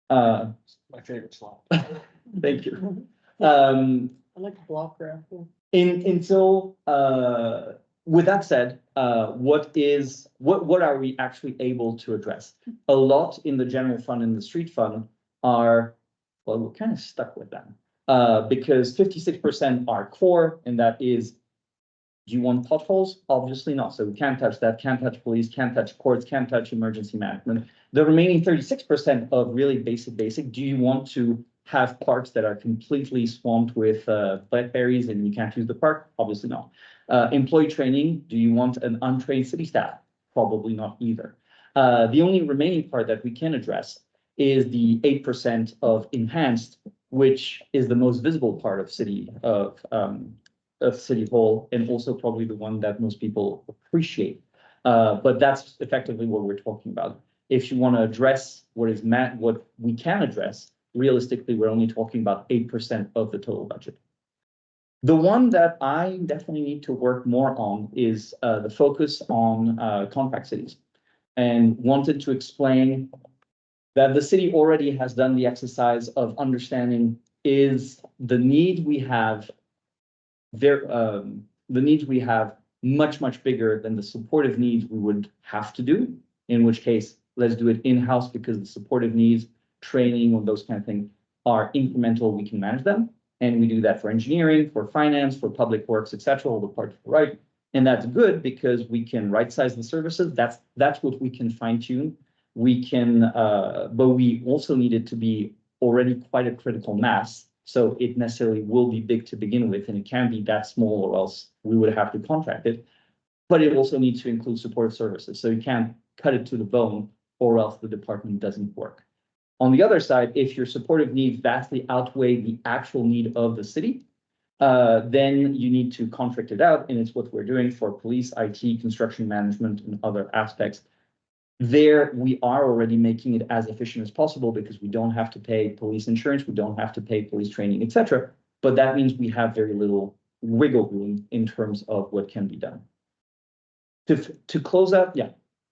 My favorite slide. Thank you. I like the block graph. With that said, what are we actually able to address? A lot in the general fund and the street fund are, well, we're kind of stuck with them. Because 56% are core, and that is, do you want potholes? Obviously not. So we can't touch that, can't touch police, can't touch courts, can't touch emergency management. The remaining 36% of really basic, do you want to have parks that are completely swamped with blackberries and you can't use the park? Obviously not. Employee training, do you want an untrained city staff? Probably not either. The only remaining part that we can address is the 8% of enhanced, which is the most visible part of City Hall, and also probably the one that most people appreciate. But that's effectively what we're talking about. If you want to address what we can address, realistically, we're only talking about 8% of the total budget. The one that I definitely need to work more on is the focus on compact cities, and wanted to explain that the city already has done the exercise of understanding is the need we have much bigger than the supportive needs we would have to do, in which case, let's do it in-house because the supportive needs, training, or those kind of things are incremental, we can manage them. And we do that for engineering, for finance, for public works, etc., all the parts to the right. And that's good because we can right-size the services. That's what we can fine-tune. We can, but we also need it to be already quite a critical mass. So it necessarily will be big to begin with, and it can be that small, or else we would have to contract it. But it also needs to include supportive services. So you can't cut it to the bone, or else the department doesn't work. On the other side, if your supportive needs vastly outweigh the actual need of the city, then you need to contract it out, and it's what we're doing for police, IT, construction management, and other aspects. There, we are already making it as efficient as possible because we don't have to pay police insurance, we don't have to pay police training, etc. But that means we have very little wiggle room in terms of what can be done. To close out, yeah.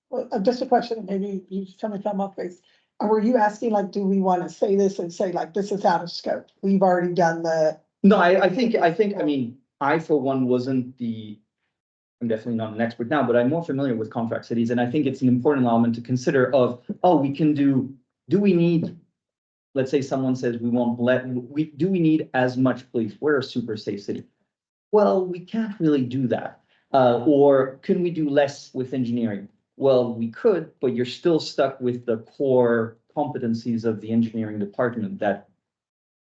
Well, just a question, maybe you tell me if I'm off base. Were you asking, like, do we want to say this and say, like, this is out of scope? We've already done the. No, I think, I mean, I, for one, I'm definitely not an expert now, but I'm more familiar with contract cities, and I think it's an important element to consider of, do we need, let's say someone says do we need as much police? We're a super safe city. Well, we can't really do that. Or can we do less with engineering? Well, we could, but you're still stuck with the core competencies of the engineering department that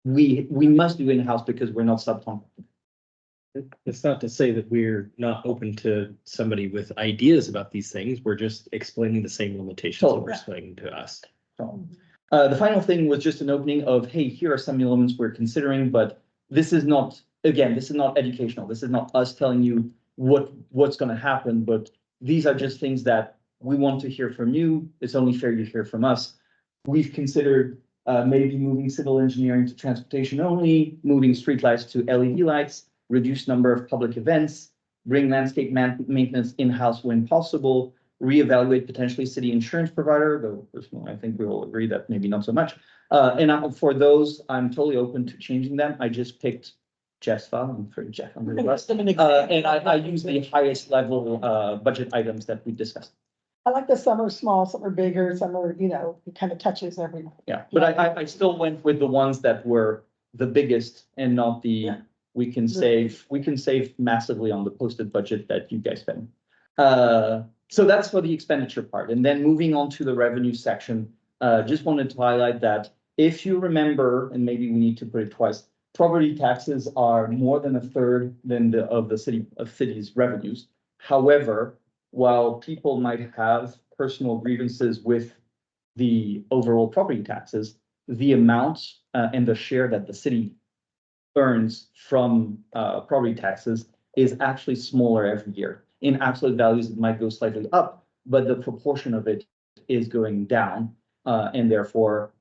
we must do in-house because we're not subcontracting. It's not to say that we're not open to somebody with ideas about these things. We're just explaining the same limitations that were explaining to us. So, the final thing was just an opening of, hey, here are some elements we're considering, but this is not educational. This is not us telling you what's going to happen, but these are just things that we want to hear from you. It's only fair you hear from us. We've considered maybe moving civil engineering to transportation only, moving streetlights to LED lights, reduce number of public events, bring landscape maintenance in-house when possible, reevaluate potentially city insurance provider, though personally, I think we all agree that maybe not so much. And for those, I'm totally open to changing them. I just picked Jeff's file, I'm for Jeff under the bus. And I use the highest level budget items that we discussed. I like the some are small, some are bigger, some are, it kind of touches everyone. Yeah, but I still went with the ones that were the biggest and not the, we can save massively on the posted budget that you guys spend. So that's for the expenditure part. And then moving on to the revenue section, just wanted to highlight that if you remember, and maybe we need to put it twice, property taxes are more than a third of the city's revenues. However, while people might have personal grievances with the overall property taxes, the amount and the share that the city earns from property taxes is actually smaller every year. In absolute values, it might go slightly up, but the proportion of it is going down. and therefore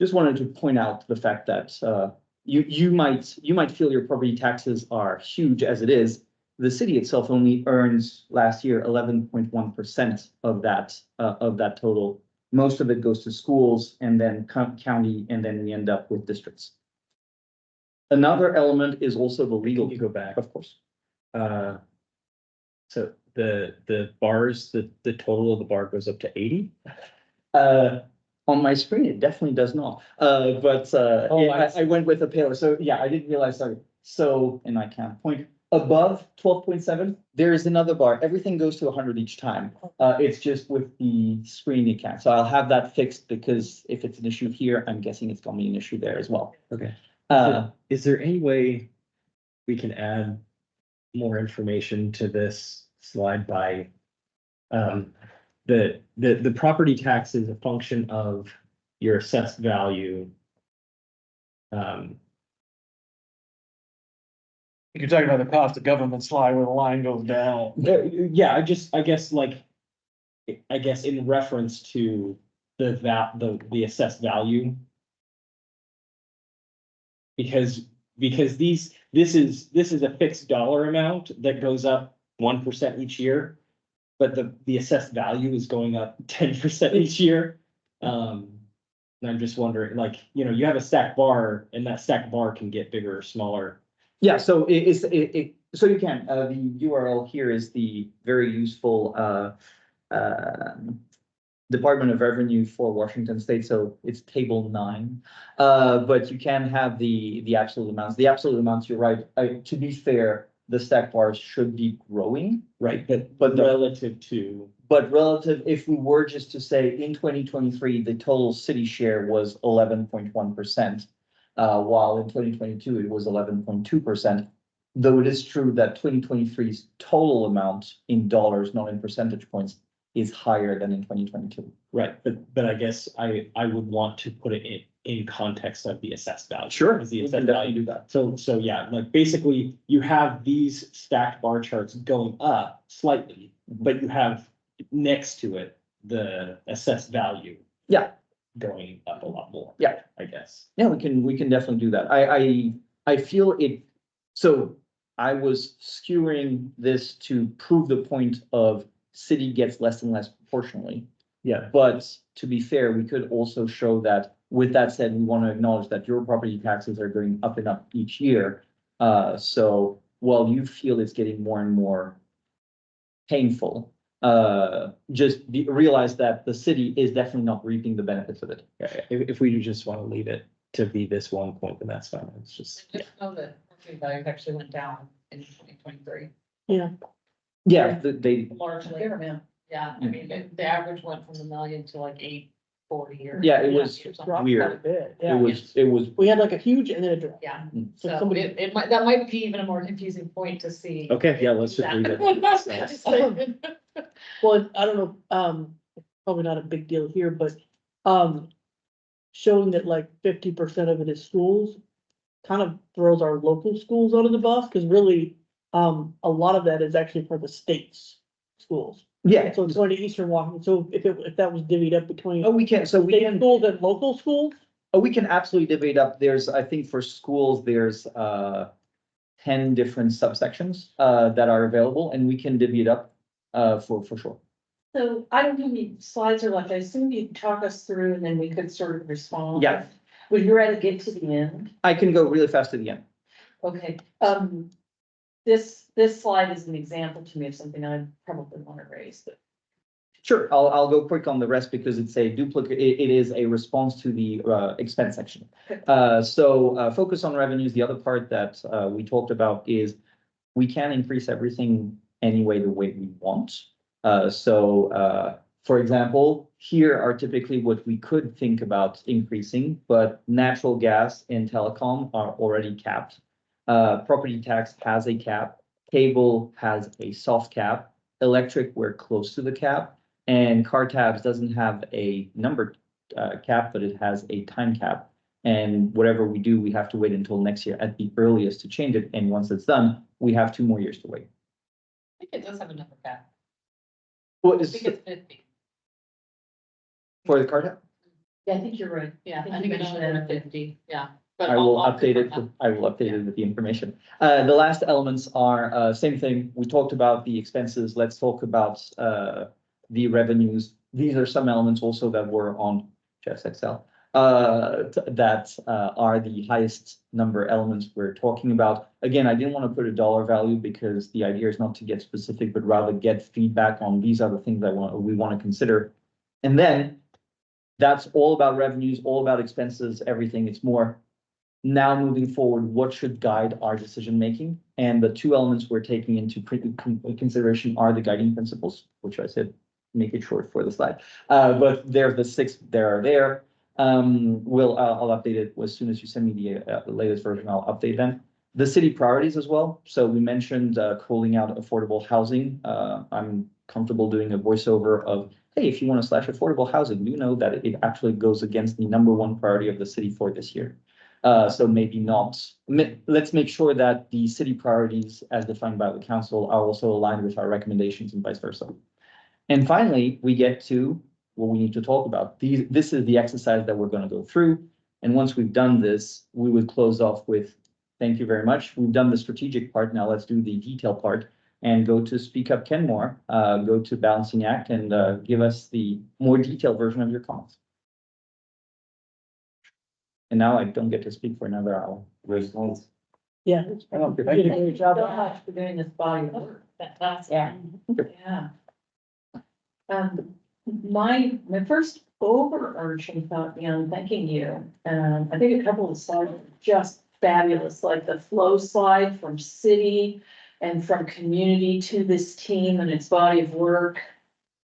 just wanted to point out the fact that, you might feel your property taxes are huge as it is. The city itself only earns last year 11.1% of that total. Most of it goes to schools and then county, and then we end up with districts. Another element is also the legal. Can you go back? Of course. So the bars, the total of the bar goes up to 80? On my screen, it definitely does not. But Oh, yeah, I I went with a paler. So yeah, I didn't realize, sorry. So, and I can't point above 12.7, there is another bar. Everything goes to 100 each time. It's just with the screen you can't. So I'll have that fixed, because if it's an issue here, I'm guessing it's gonna be an issue there as well. Okay. Uh, Is there any way we can add more information to this slide by the property tax is a function of your assessed value. You're talking about the cost of government slide where the line goes down. Yeah, I guess in reference to the assessed value. Because this is a fixed dollar amount that goes up 1% each year. But the assessed value is going up 10% each year. And I'm just wondering, like, you have a stacked bar, and that stacked bar can get bigger or smaller. Yeah, so so you can, the URL here is the very useful, Department of Revenue for Washington State, so it's table 9. But you can have the absolute amounts. The absolute amounts, you're right. To be fair, the stack bars should be growing. Right, but relative, if we were just to say in 2023, the total city share was 11.1%, while in 2022 it was 11.2%. Though it is true that 2023's total amount in dollars, not in percentage points, is higher than in 2022. Right, but I guess I would want to put it in context of the assessed value. Sure, Because the we can assessed definitely value. do that. So yeah, like basically you have these stacked bar charts going up slightly, but you have next to it the assessed value. Yeah. Going up a lot more. Yeah. I guess. Yeah, we can definitely do that. I feel it, so I was skewing this to prove the point of city gets less and less proportionally. Yeah. But to be fair, we could also show that, with that said, we want to acknowledge that your property taxes are going up and up each year. So while you feel it's getting more and more painful, realize that the city is definitely not reaping the benefits of it. If we just want to leave it to be this one point, then that's fine. It's just. Just know that property values actually went down in 2023. Yeah, Yeah, they, Largely, yeah, I mean, the average went from $1 million to like 840 or. yeah, it was dropped quite a weird. bit, It yeah. was, We had like a huge and then a drop. Yeah, So so somebody- it might, that might be even a more confusing point to see. Okay, yeah, let's just leave it. Well, I don't know, probably not a big deal here, but, showing that like 50% of it is schools kind of throws our local schools under the bus, because really, a lot of that is actually for the state's schools. yeah. So it's going to Eastern Washington. So if that was divvied up between Oh, we can, so we state can. schools and local schools, Oh, we can absolutely divvy it up. There's, I think for schools, there's 10 different subsections that are available, and we can divvy it up for sure. So I don't know how many slides are left. I assume you'd talk us through and then we could sort of respond. Yeah. Would you rather get to the end? I can go really fast to the end. Okay, this slide is an example to me of something I probably want to raise, but. Sure, I'll go quick on the rest because it's a duplicate, it is a response to the expense section. So focus on revenues. The other part that we talked about is we can increase everything anyway the way we want. For example, here are typically what we could think about increasing, but natural gas and telecom are already capped. Property tax has a cap, cable has a soft cap, electric, we're close to the cap, and car tabs doesn't have a number cap, but it has a time cap. And whatever we do, we have to wait until next year at the earliest to change it. And once it's done, we have 2 more years to wait. I think it does have a number cap. Well, I think it's 50. for the car tab? Yeah, I think you're right. Yeah, think I you think it's mentioned that. 150, yeah. But I will I'll update confirm it, I will update it with the information. The last elements are, same thing, we talked about the expenses, let's talk about, the revenues. These are some elements also that were on Jeff's Excel, that, are the highest number elements we're talking about. Again, I didn't want to put a dollar value because the idea is not to get specific, but rather get feedback on these are the things we want to consider. And then that's all about revenues, all about expenses, everything. It's more now moving forward, what should guide our decision making? And the two elements we're taking into consideration are the guiding principles, which I said, make it short for the slide. But there's the six, there are there. I'll update it as soon as you send me the latest version, I'll update them. The city priorities as well. So we mentioned calling out affordable housing. I'm comfortable doing a voiceover of, hey, if you want to slash affordable housing, you know that it actually goes against the #1 priority of the city for this year. So maybe not, let's make sure that the city priorities as defined by the council are also aligned with our recommendations and vice versa. And finally, we get to what we need to talk about. This is the exercise that we're going to go through. And once we've done this, we would close off with, thank you very much. We've done the strategic part. Now let's do the detail part and go to Speak Up Kenmore, go to Balancing Act and give us the more detailed version of your comments. And now I don't get to speak for another hour. Response. Yeah. Oh, You thank did a great job. So much for doing this body of work. Fantastic. Yeah. Yeah. My first overarching thought beyond thanking you, I think a couple of slides are just fabulous, like the flow slide from city and from community to this team and its body of work,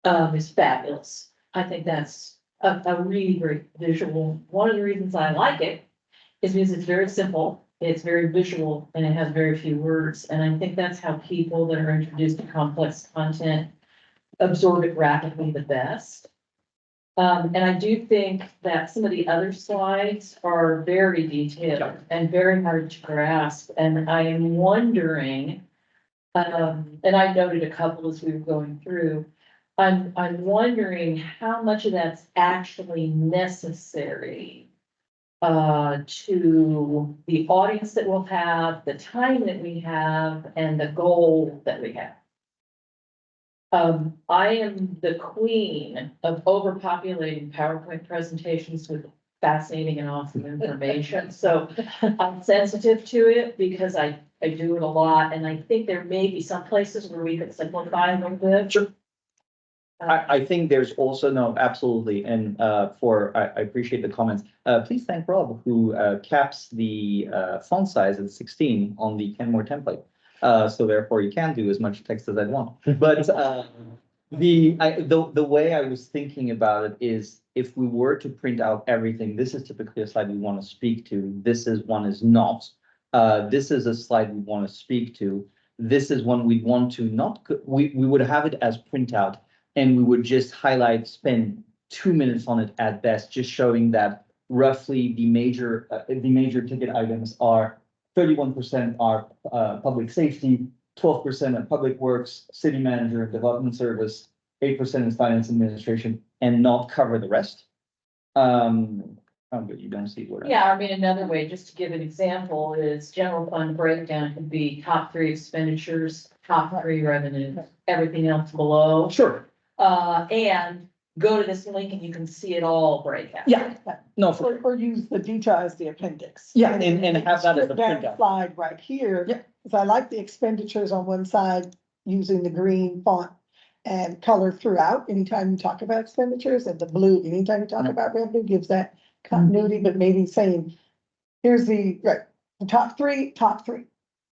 is fabulous. I think that's a really great visual. One of the reasons I like it is because it's very simple, it's very visual, and it has very few words. And I think that's how people that are introduced to complex content absorb it rapidly the best. And I do think that some of the other slides are very detailed and very hard to grasp. And I am wondering, and I noted a couple as we were going through, I'm wondering how much of that's actually necessary to the audience that we'll have, the time that we have, and the goal that we have. I am the queen of overpopulating PowerPoint presentations with fascinating and awesome information. So I'm sensitive to it because I do it a lot. And I think there may be some places where we could simplify a little bit. Sure. I think there's also, no, absolutely. And I appreciate the comments. Please thank Rob, who caps the font size at 16 on the Kenmore template. So therefore you can do as much text as I want. But the way I was thinking about it is if we were to print out everything, this is typically a slide we want to speak to. This is one is not. This is a slide we want to speak to. This is one we want to not, we would have it as printout. And we would just highlight, spend 2 minutes on it at best, just showing that roughly the major ticket items are 31% are public safety, 12% are public works, city manager, development service, 8% is finance administration, and not cover the rest. But you don't see where. Yeah, I mean, another way, just to give an example, is general fund breakdown could be top 3 expenditures, top 3 revenues, everything else below. Sure. And go to this link and you can see it all break out. Yeah, no, Or use the detail as the appendix. Yeah, and have that as a Strip down printout. Slide right here. Yeah. Cause I like the expenditures on one side using the green font and color throughout. Anytime you talk about expenditures, and the blue, anytime you talk Yeah. about revenue, gives that continuity, but maybe saying, here's the top three.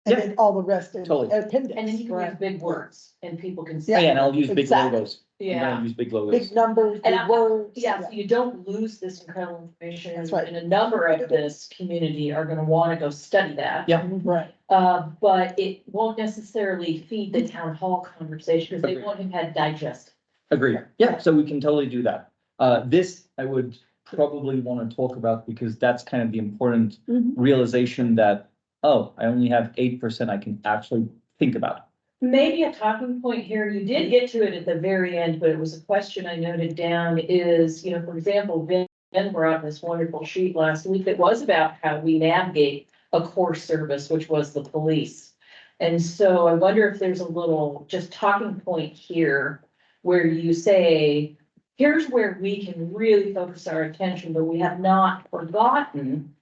And then all the rest in Totally. appendix. And then you can use big words and people can see. Yeah, and I'll use big Exactly. logos. I'm Yeah. gonna use big logos. Big numbers, And big words. Yeah, so you don't lose this incredible information. That's right. And a number of this community are gonna wanna go study that. Yeah. Right. But it won't necessarily feed the town hall conversation, because they Agreed. won't have had digest. Agree. Yeah, so we can totally do that. This I would probably want to talk about because that's kind of the important realization that, oh, I only have 8% I can actually think about. Maybe a talking point here, you did get to it at the very end, but it was a question I noted down is, for example, Ben brought this wonderful sheet last week that was about how we navigate a core service, which was the police. And so I wonder if there's a little just talking point here where you say, here's where we can really focus our attention, but we have not forgotten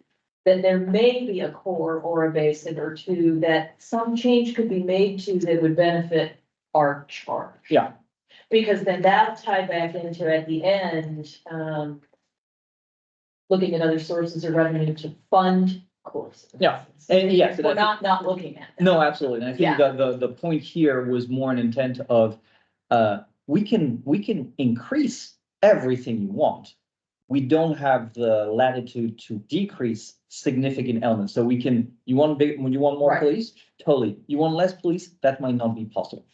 that there may be a core or a basic or two that some change could be made to that would benefit our charge. Yeah. Because then that'll tie back into, at the end, looking at other sources of revenue to fund courses. Yeah, and yes, We're not looking at that. No, absolutely. And I think Yeah. the point here was more an intent of, we can increase everything you want. We don't have the latitude to decrease significant elements. So we can, when you want more Right. police, totally. You want less police, that might not be possible.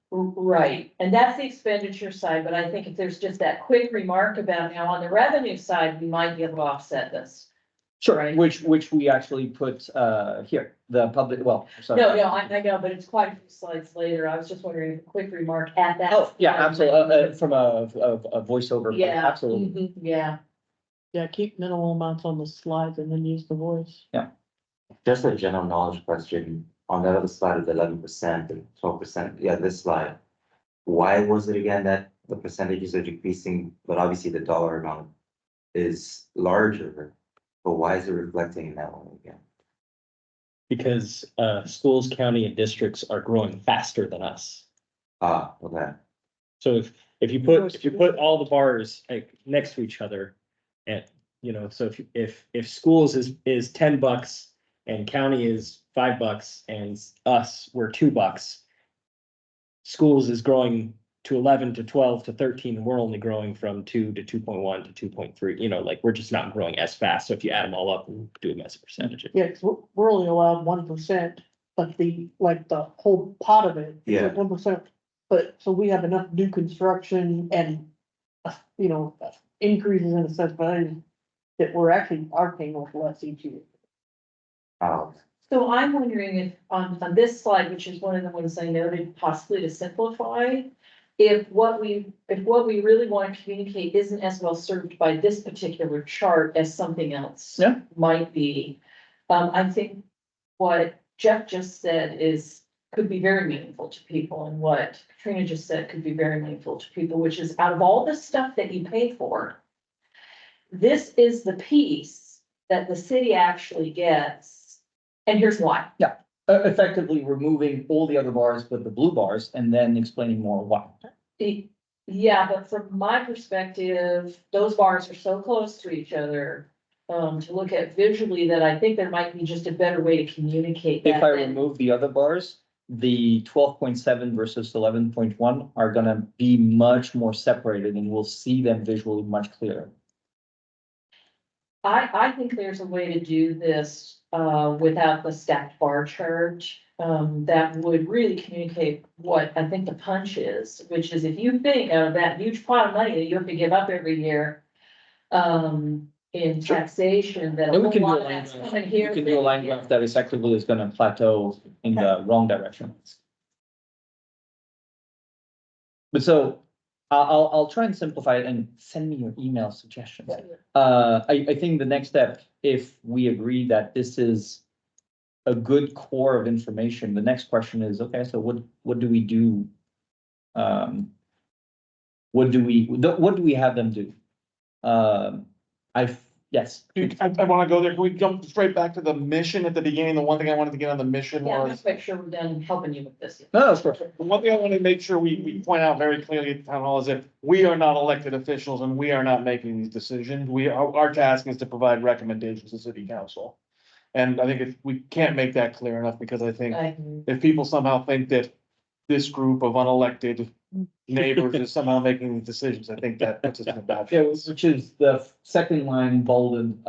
Right, and that's the expenditure side, but I think if there's just that quick remark about how on the revenue side, we might be able to offset this. Sure, Right. which we actually put, here, the public, well, sorry. No, I know, but it's quite a few slides later. I was just wondering, if a quick remark at that. Oh, yeah, slide. absolutely, from a voiceover, Yeah. absolutely. Yeah, Yeah, keep minimal amounts on the slides and then use the voice. Just a general knowledge question, on that other slide of 11% and 12%, yeah, this slide. Why was it again that the percentages are decreasing, but obviously the dollar amount is larger? But why is it reflecting in that one again? Because schools, county and districts are growing faster than us. Ah, okay, So if you put all the bars like next to each other. And, so if schools is $10 and county is $5 and us, we're $2. Schools is growing to 11 to 12 to 13, and we're only growing from 2 to 2.1 to 2.3, like we're just not growing as fast. So if you add them all up, we'll do them as a percentage. Yeah, because we're only allowed 1%, but the whole pot of it is Yeah. like 1%. But, so we have enough new construction and, increases in the sense, but that we're actually are paying off less each year. oh, so I'm wondering if on this slide, which is one of the ones I noted possibly to simplify. If what we really want to communicate isn't as well served by this particular chart as something else. Yeah. Might be. I think what Jeff just said could be very meaningful to people, and what Katrina just said could be very meaningful to people, which is out of all the stuff that you pay for, this is the piece that the city actually gets, and here's why. Effectively removing all the other bars but the blue bars and then explaining more why. Yeah, but from my perspective, those bars are so close to each other, to look at visually, that I think there might be just a better way to communicate that. If I than- remove the other bars, the 12.7 versus 11.1 are gonna be much more separated and we'll see them visually much clearer. I think there's a way to do this, without the stacked bar chart, that would really communicate what I think the punch is, which is if you think of that huge pot of money that you have to give up every year, in taxation, that a And we whole can do a lot of line that's graph. coming here. We can do a line graph that effectively is gonna plateau in the wrong direction. But so I'll try and simplify it and send me your email suggestions. I think the next step, if we agree that this is a good core of information, the next question is, okay, so what do we do? What do we have them do? Yes. Dude, I wanna go there. Can we jump straight back to the mission at the beginning? The one thing I wanted to get on the mission Yeah, I'm was. just make sure we're done helping you with this. No, of course. The one thing I want to make sure we point out very clearly at the town hall is that we are not elected officials and we are not making these decisions. Our task is to provide recommendations to city council. And I think we can't make that clear enough, because I think if people somehow think that this group of unelected neighbors is somehow making these decisions, I think that puts us in a bad. Yeah, which is the second line bolded,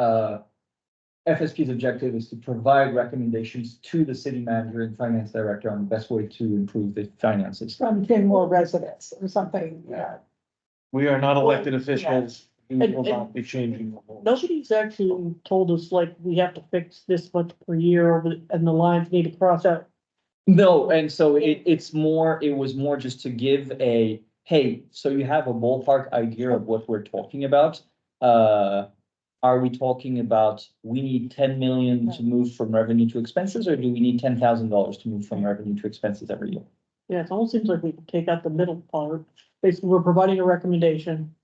FSP's objective is to provide recommendations to the city manager and finance director on the best way to improve the finances. From 10 more residents or something, We are not elected Well, officials. We And- will and not be changing. the rules. Nobody's actually told us we have to fix this much per year and the lines need to cross out. No, and so it was more just to give hey, so you have a ballpark idea of what we're talking about. are we talking about, we need 10 million to move from revenue to expenses, or do we need $10,000 to move from revenue to expenses every year? Yeah, it almost seems like we could take out the middle part. Basically, we're providing a recommendation.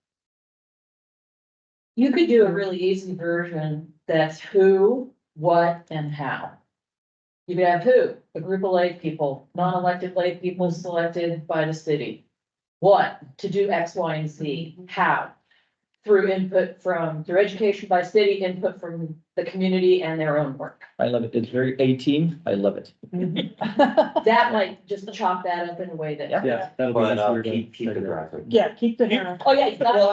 You could do a really easy version that's who, what, and how. You could have who, a group of lay people, non-elected lay people selected by the city. What, to do X, Y, and Z, how? Through through education by city, input from the community and their own work. I love it. It's very A-team. I love it. That might just chop that up in a way that. Yeah. that'll be But easier to keep the figure out. graphic. Yeah, keep the. Oh, yeah. Well,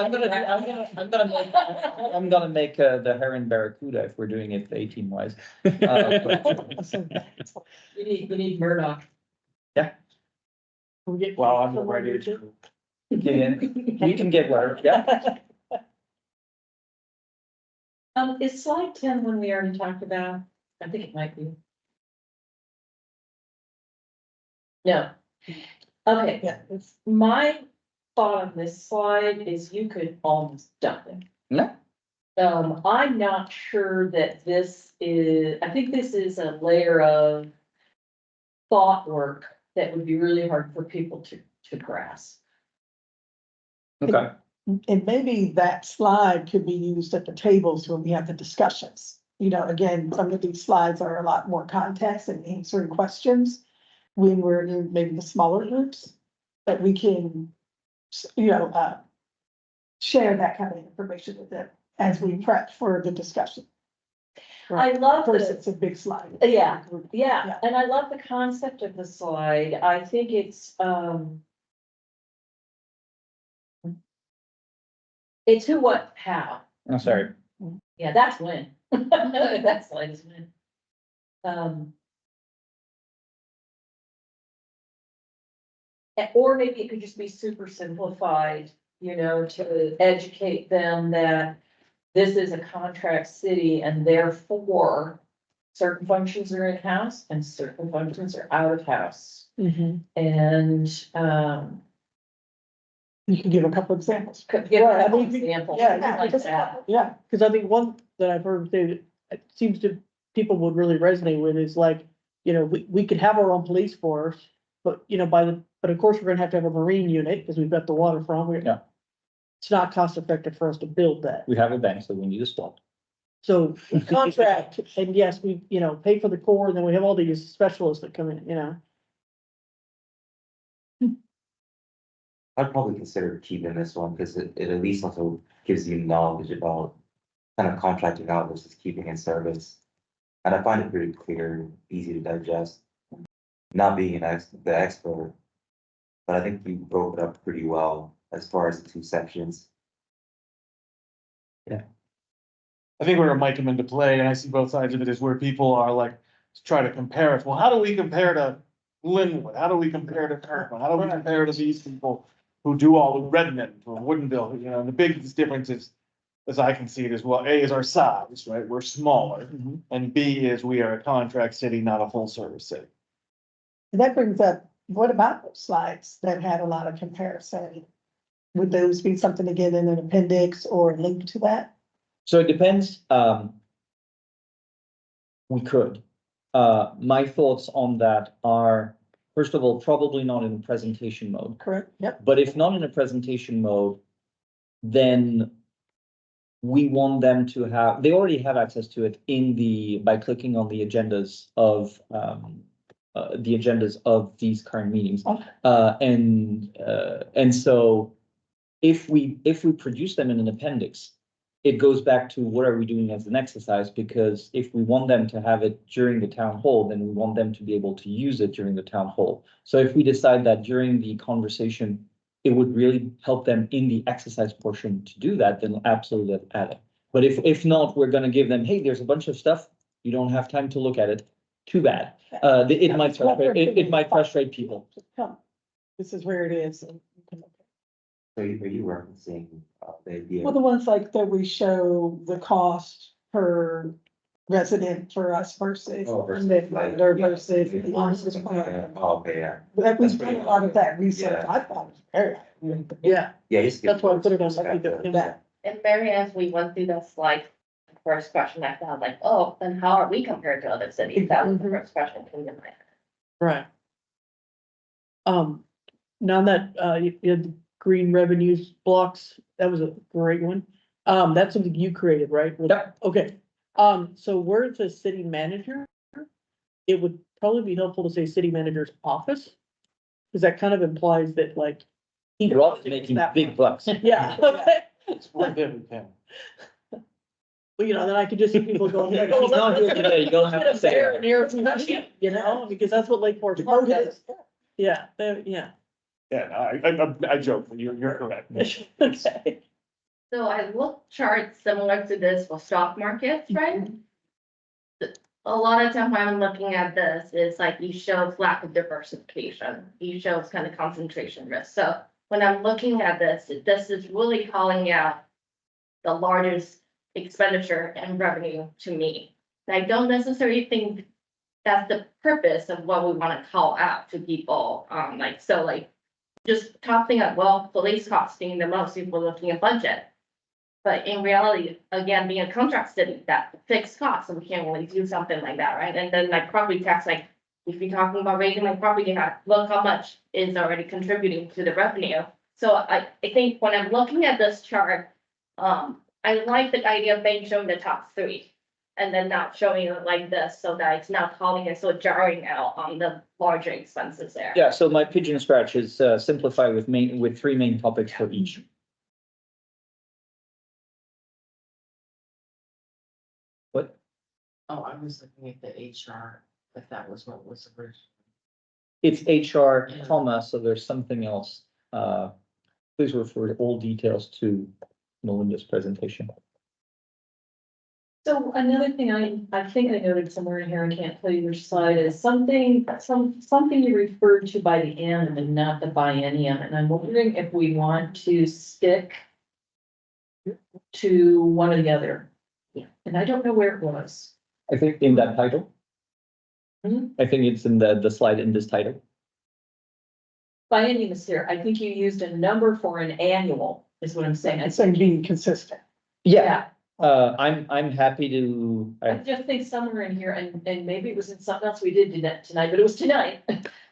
I'm gonna make the heron barracuda if we're doing it A-team wise. You need Murdoch. Well, I'm the right age. We can get where, yeah. Is slide 10 one we already talked about? I think it might be. No. Okay, Yeah, it's, my thought on this slide is you could almost dump it. Yeah. I'm not sure that this is, I think this is a layer of thought work that would be really hard for people to grasp. Okay. and maybe that slide could be used at the tables when we have the discussions. You know, again, some of these slides are a lot more context and answering questions when we're in maybe the smaller groups, that we can, share that kind of information with them as we prep for the discussion. I love First, this. it's a big slide. Yeah. Yeah. Yeah, and I love the concept of the slide. I think it's who, what, how. I'm sorry. Yeah, that's when. That slide is when. Or maybe it could just be super simplified, to educate them that this is a contract city and therefore certain functions are in-house and certain functions are out of house. And, You can give a couple examples. could give Right, I a couple mean, examples Yeah, like just a that. couple, yeah. Cause I think one that I've heard say that it seems to, people would really resonate with is like, we could have our own police force. But, but of course, we're gonna have to have a marine unit, cause we've got the waterfront. Yeah. It's not cost effective for us to build that. We have a bank, so we need a swap. So we contract, and yes, we, pay for the core, and then we have all these specialists that come in. I'd probably consider keeping this one, because it at least also gives you knowledge about kind of contracting out versus keeping in service. And I find it pretty clear, easy to digest. Not being the expert, but I think you broke it up pretty well as far as the two sections. I think where it might come into play, and I see both sides of it, is where people are like, try to compare us. Well, how do we compare to Linwood? How do we compare to Kirkland? How do we compare to these people who do all the Redmond or Woodinville? And the biggest difference is, as I can see it, is, well, A is our size, right? We're smaller. And B is we are a contract city, not a full service city. And that brings up, what about those slides that had a lot of comparison? Would those be something to get in an appendix or link to that? So it depends. We could. My thoughts on that are, first of all, probably not in presentation mode. Correct, yep. But if not in a presentation mode, then we want them to have, they already have access to it by clicking on the agendas of these current meetings. Okay. And so if we produce them in an appendix, it goes back to what are we doing as an exercise? Because if we want them to have it during the town hall, then we want them to be able to use it during the town hall. So if we decide that during the conversation, it would really help them in the exercise portion to do that, then absolutely add it. But if not, we're gonna give them, hey, there's a bunch of stuff, you don't have time to look at it, too bad. It might frustrate people. Just come. This is where it is. So are you referencing the idea? Well, the ones like that we show the cost per resident for us versus. Oh, versus, Vendor versus. Okay, yeah. That we did a lot of that research. Yeah. I thought it was very. Yeah, Yeah, just. that's why I put it on. That, And Mary, as we went through this, like, first question I thought like, oh, then how are we compared to other cities? That was the first question came to my head. Right. Now that, you had the green revenues blocks, that was a great one. That's something you created, right? Yep. Okay, so where it says city manager, it would probably be helpful to say city manager's office. Cause that kind of implies that like. he You're all knows making that big much. bucks. Yeah, okay. It's worth every penny. Well, you know, then I could just see people going. He's not here today, you don't have to say Fair that. and air conditioning, you know, because that's what Lake Forest Park is. Yeah, yeah. Yeah, no, I joke, you're correct. Okay. So I looked charts similar to this for stock markets, right? A lot of time when I'm looking at this, it's like you shows lack of diversification, you shows kind of concentration risk. So when I'm looking at this is really calling out the largest expenditure and revenue to me. And I don't necessarily think that's the purpose of what we want to call out to people. Just topping up, well, police costing the most if we're looking at budget. But in reality, again, being a contract city, that fixed cost, so we can't really do something like that, right? And then like property tax, like if you're talking about raising like property tax, look how much is already contributing to the revenue. So I think when I'm looking at this chart, I like the idea of maybe showing the top three. And then not showing it like this, so that it's not calling it so jarring out on the larger expenses there. Yeah, so my pigeon scratch is simplify with three main topics for each. What? Oh, I was looking at the HR, if that was what was original. It's HR, comma, so there's something else. Please refer to all details to Melinda's presentation. So another thing I think I noted somewhere in here, I can't tell you which slide, is something you referred to by the end and not the biennium, and I'm wondering if we want to stick to one or the other. Yeah, and I don't know where it was. I think in that title. I think it's in the slide in this title. Biennium is here. I think you used a number for an annual, is what I'm saying. It's saying being consistent. Yeah, I'm happy to, I just think somewhere in here, and maybe it was in something else we did tonight, but it was tonight.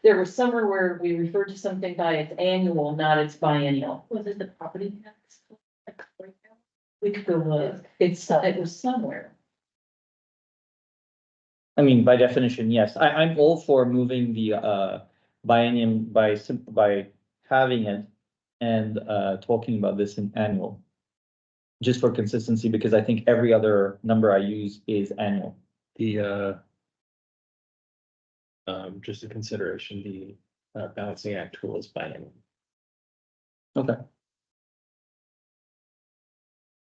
There was somewhere where we referred to something by its annual, not its biennial. Was it the property tax? We could go look. It was somewhere. I mean, by definition, yes, I'm all for moving the biennium by having it and talking about this in annual. Just for consistency, because I think every other number I use is annual. The just a consideration, the balancing act tool is biennial. Okay.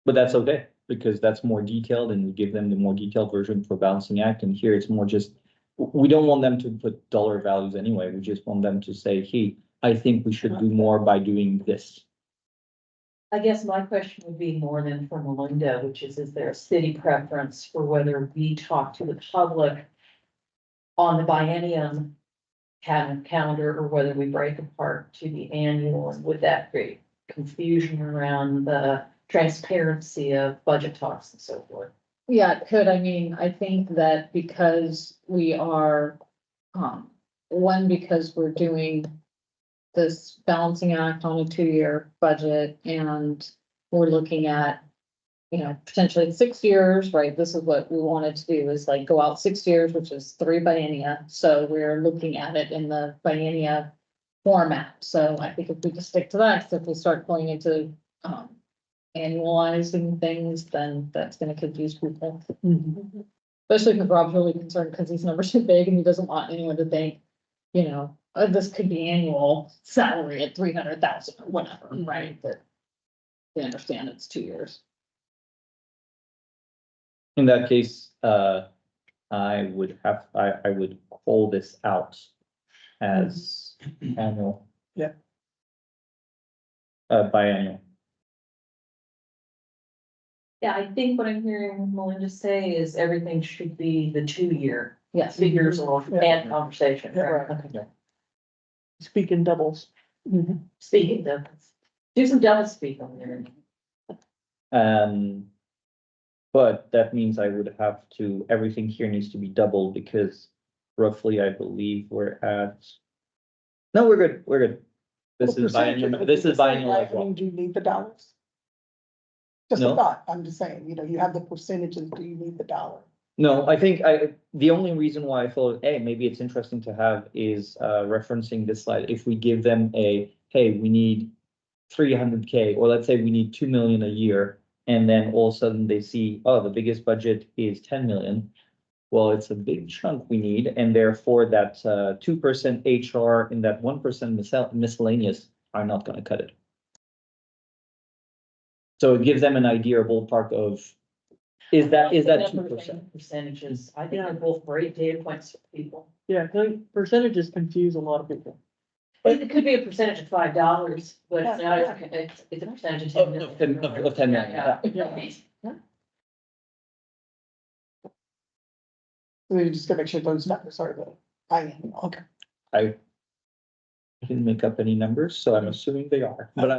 But that's okay, because that's more detailed and we give them the more detailed version for balancing act, and here it's more just, we don't want them to put dollar values anyway, we just want them to say, hey, I think we should do more by doing this. I guess my question would be more than for Melinda, which is there a city preference for whether we talk to the public on the biennium calendar or whether we break apart to the annual, and would that create confusion around the transparency of budget talks and so forth? Yeah, it could. I mean, I think that because we are, because we're doing this balancing act on a 2-year budget and we're looking at, potentially 6 years, right? This is what we wanted to do, is like go out 6 years, which is 3 biennia. So we're looking at it in the biennia format. So I think if we just stick to that, if we start going into, annualizing things, then that's gonna confuse people. Especially because Rob's really concerned because these numbers are big and he doesn't want anyone to think, this could be annual salary at 300,000 or whatever, right? But they understand it's 2 years. In that case, I would call this out as annual. Yeah. Biannual. Yeah, I think what I'm hearing Melinda say is everything should be the 2-year Yes. figures or and conversation. Yeah, Right. right. Okay. Speak in doubles. Speaking of, do some double speak on there. But that means I would have to, everything here needs to be doubled because roughly, I believe we're at. No, we're good, we're good. This Well, is buying, percentages would this be is the same, buying. right? I mean, do you need the dollars? Just a No. thought, I'm just saying, you have the percentages, do you need the dollar? No, I think the only reason why I thought, hey, maybe it's interesting to have is referencing this slide. If we give them a, hey, we need 300K, or let's say we need 2 million a year, and then all of a sudden they see, oh, the biggest budget is 10 million. Well, it's a big chunk we need, and therefore that 2% HR and that 1% miscellaneous are not gonna cut it. So it gives them an idea, a ballpark of, is that 2%? Percentages, I think they're both great data points for people. Yeah, I think percentages confuse a lot of people. It could be a percentage of $5, but it's not, Yeah. it's a percentage of Of 10 million. 10 million, Yeah. So you just gotta make sure those numbers are the, okay. I didn't make up any numbers, so I'm assuming they are, but I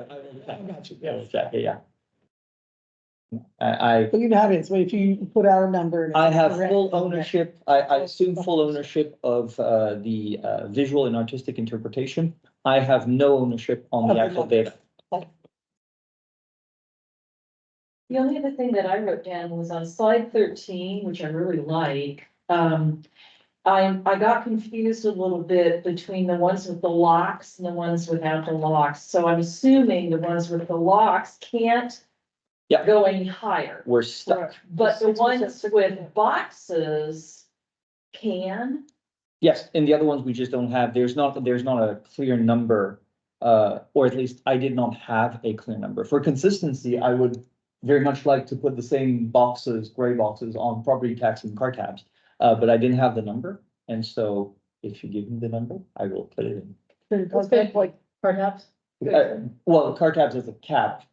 got you. yeah, we'll check it, yeah. I But you know how it is, but if you put out a number. and it's I have correct, full then ownership, I assume full ownership of the visual and artistic interpretation. I have no ownership on the Okay, actual no. data. The only other thing that I wrote down was on slide 13, which I really like. I got confused a little bit between the ones with the locks and the ones without the locks. So I'm assuming the ones with the locks can't Yeah. go any higher. We're stuck. But the 6%, ones 6%. with boxes can. Yes, and the other ones we just don't have, there's not a clear number, or at least I did not have a clear number. For consistency, I would very much like to put the same boxes, gray boxes on property tax and car tabs. But I didn't have the number, and so if you give me the number, I will put it in. That's good, like, perhaps. Well, car tabs as a cap,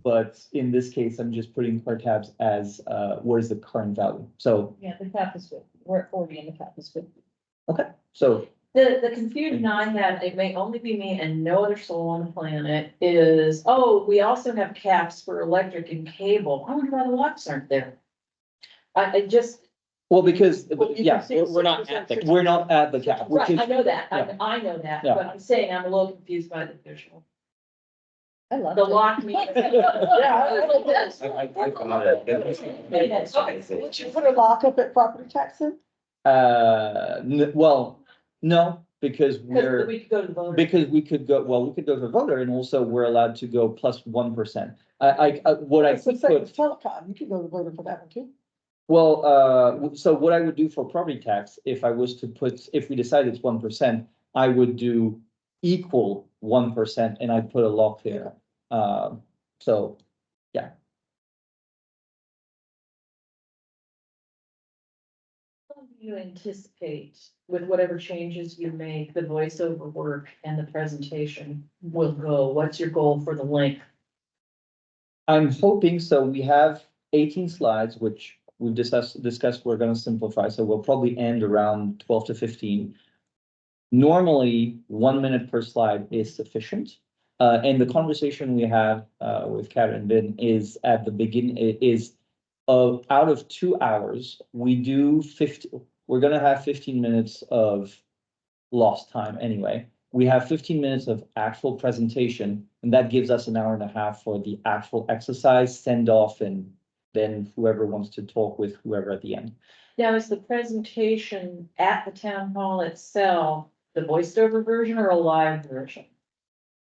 but in this case, I'm just putting car tabs as, what is the current value? So, Yeah, the cap is 50. We're at 40 and the cap is 50. okay, so The confusion I had, it may only be me and no other soul on the planet, is, oh, we also have caps for electric and cable. I wonder why the locks aren't there. I just, well, because, Well, you can yeah, see we're not at 6%, we're not at the cap, which right, is, I know that, yeah. I know that, Yeah. but I'm saying I'm a little confused by the visual. I love The lock means. Yeah, I like this. I got it. Would you put a lockup at property tax then? well, no, because Because we could go to the voter. because we could go, well, we could go to the voter, and also we're allowed to go plus 1%. What I It's the could same put, as telecom, you could go to voter for that one too. well, so what I would do for property tax, if I was to put, if we decide it's 1%, I would do equal 1%, and I'd put a lock there. So, yeah. How do you anticipate with whatever changes you make, the voiceover work and the presentation will go? What's your goal for the length? I'm hoping, so we have 18 slides, which we've discussed we're gonna simplify, so we'll probably end around 12 to 15. Normally, 1 minute per slide is sufficient. And the conversation we have with Karen and Ben is at the beginning, is out of 2 hours, we're gonna have 15 minutes of lost time anyway. We have 15 minutes of actual presentation, and that gives us an hour and a half for the actual exercise, send off, and then whoever wants to talk with whoever at the end. Now, is the presentation at the town hall itself, the voiced over version or a live version?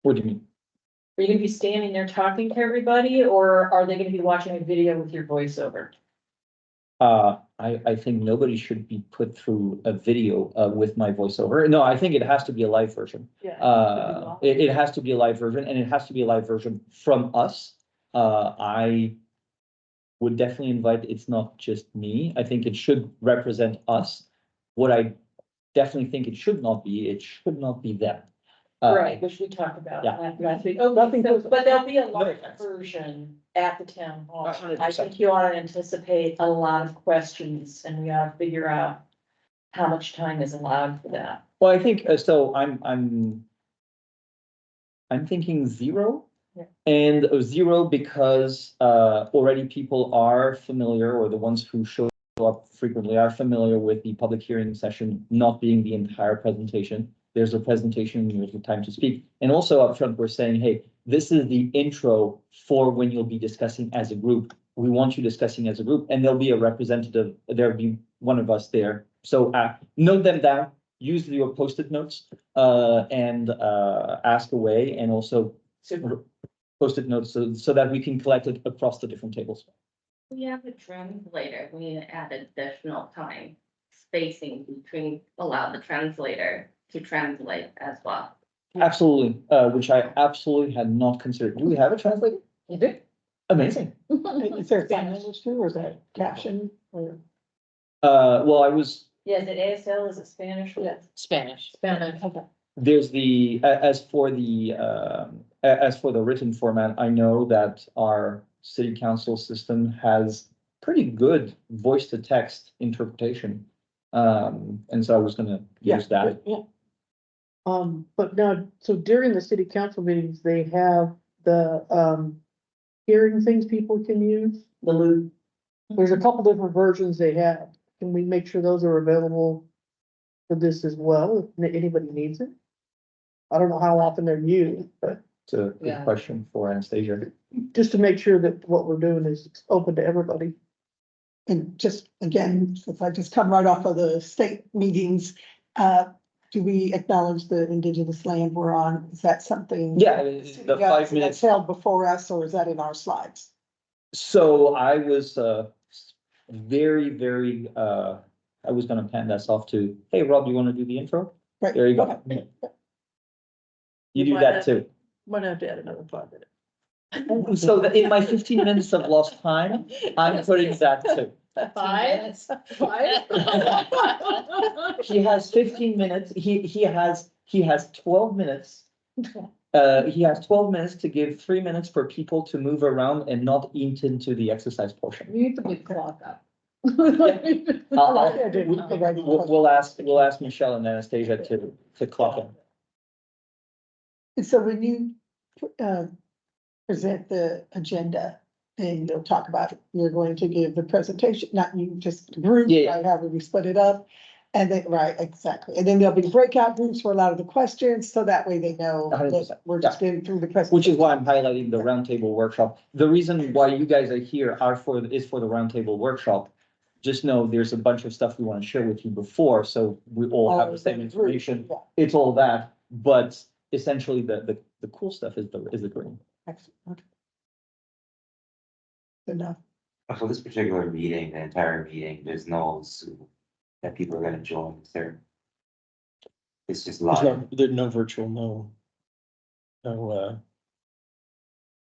What do you mean? Are you gonna be standing there talking to everybody, or are they gonna be watching a video with your voiceover? I think nobody should be put through a video with my voiceover. No, I think it has to be a live version. Yeah. It has to be a live version, and it has to be a live version from us. I would definitely invite, it's not just me. I think it should represent us. What I definitely think it should not be them. Right, which we talked about. yeah. last week. Nothing Okay, so, goes- but there'll be a live offense. version at the town hall. 100%. I think you ought to anticipate a lot of questions, and we ought to figure out how much time is allowed for that. Well, I think, so I'm thinking 0, And a 0 because already people are familiar, or the ones who show up frequently are familiar with the public hearing session not being the entire presentation. There's a presentation, there's a time to speak. And also upfront, we're saying, hey, this is the intro for when you'll be discussing as a group. We want you discussing as a group, and there'll be a representative, there'll be one of us there. So note them down, use your Post-it notes and ask away, and also Post-it notes so that we can collect it across the different tables. We have a translator, we need to add additional time spacing between, allow the translator to translate as well. Absolutely, which I absolutely had not considered. Do we have a translator? You do? Amazing. Is there sign language too, or is that caption? Or Well, I was, Yeah, is it ASL, is it Spanish? Yeah. Spanish. Spanish. Okay. there's the, as for the written format, I know that our city council system has pretty good voice to text interpretation. And so I was gonna use that. Yeah. But now, so during the city council meetings, they have the, hearing things people can use, the loop. There's a couple different versions they have. Can we make sure those are available for this as well, if anybody needs it? I don't know how often they're used, but It's a good Yeah. question for Anastasia. just to make sure that what we're doing is open to everybody. And just, again, if I just come right off of the state meetings, do we acknowledge the indigenous land we're on? Is that something? Yeah, City the does, 5 minutes. That's held before us, or is that in our slides? So I was very I was gonna hand this off to, hey, Rob, you wanna do the intro? Right. There you go. Okay. You do that too. Might have to add another 5 minutes. So that in my 15 minutes of lost time, I'm putting that too. 5? 5? He has 15 minutes. He has 12 minutes. He has 12 minutes to give 3 minutes for people to move around and not eat into the exercise portion. We need to be clock up. We'll ask Michelle and Anastasia to clock in. And so when you, present the agenda, then you'll talk about, you're going to give the presentation, not you, just the group, Yeah, yeah. right, however we split it up. And then, right, exactly. And then there'll be breakout groups for a lot of the questions, so that way they know 100%, that we're just getting through the presentation. Which is why I'm highlighting the roundtable workshop. The reason why you guys are here is for the roundtable workshop. Just know there's a bunch of stuff we want to share with you before, so we all have the same information. Yeah, It's all that, but essentially the cool stuff is the green. excellent, okay. Good enough. For this particular meeting, the entire meeting, there's no Zoom that people are gonna join, is there? It's just live. There's no virtual,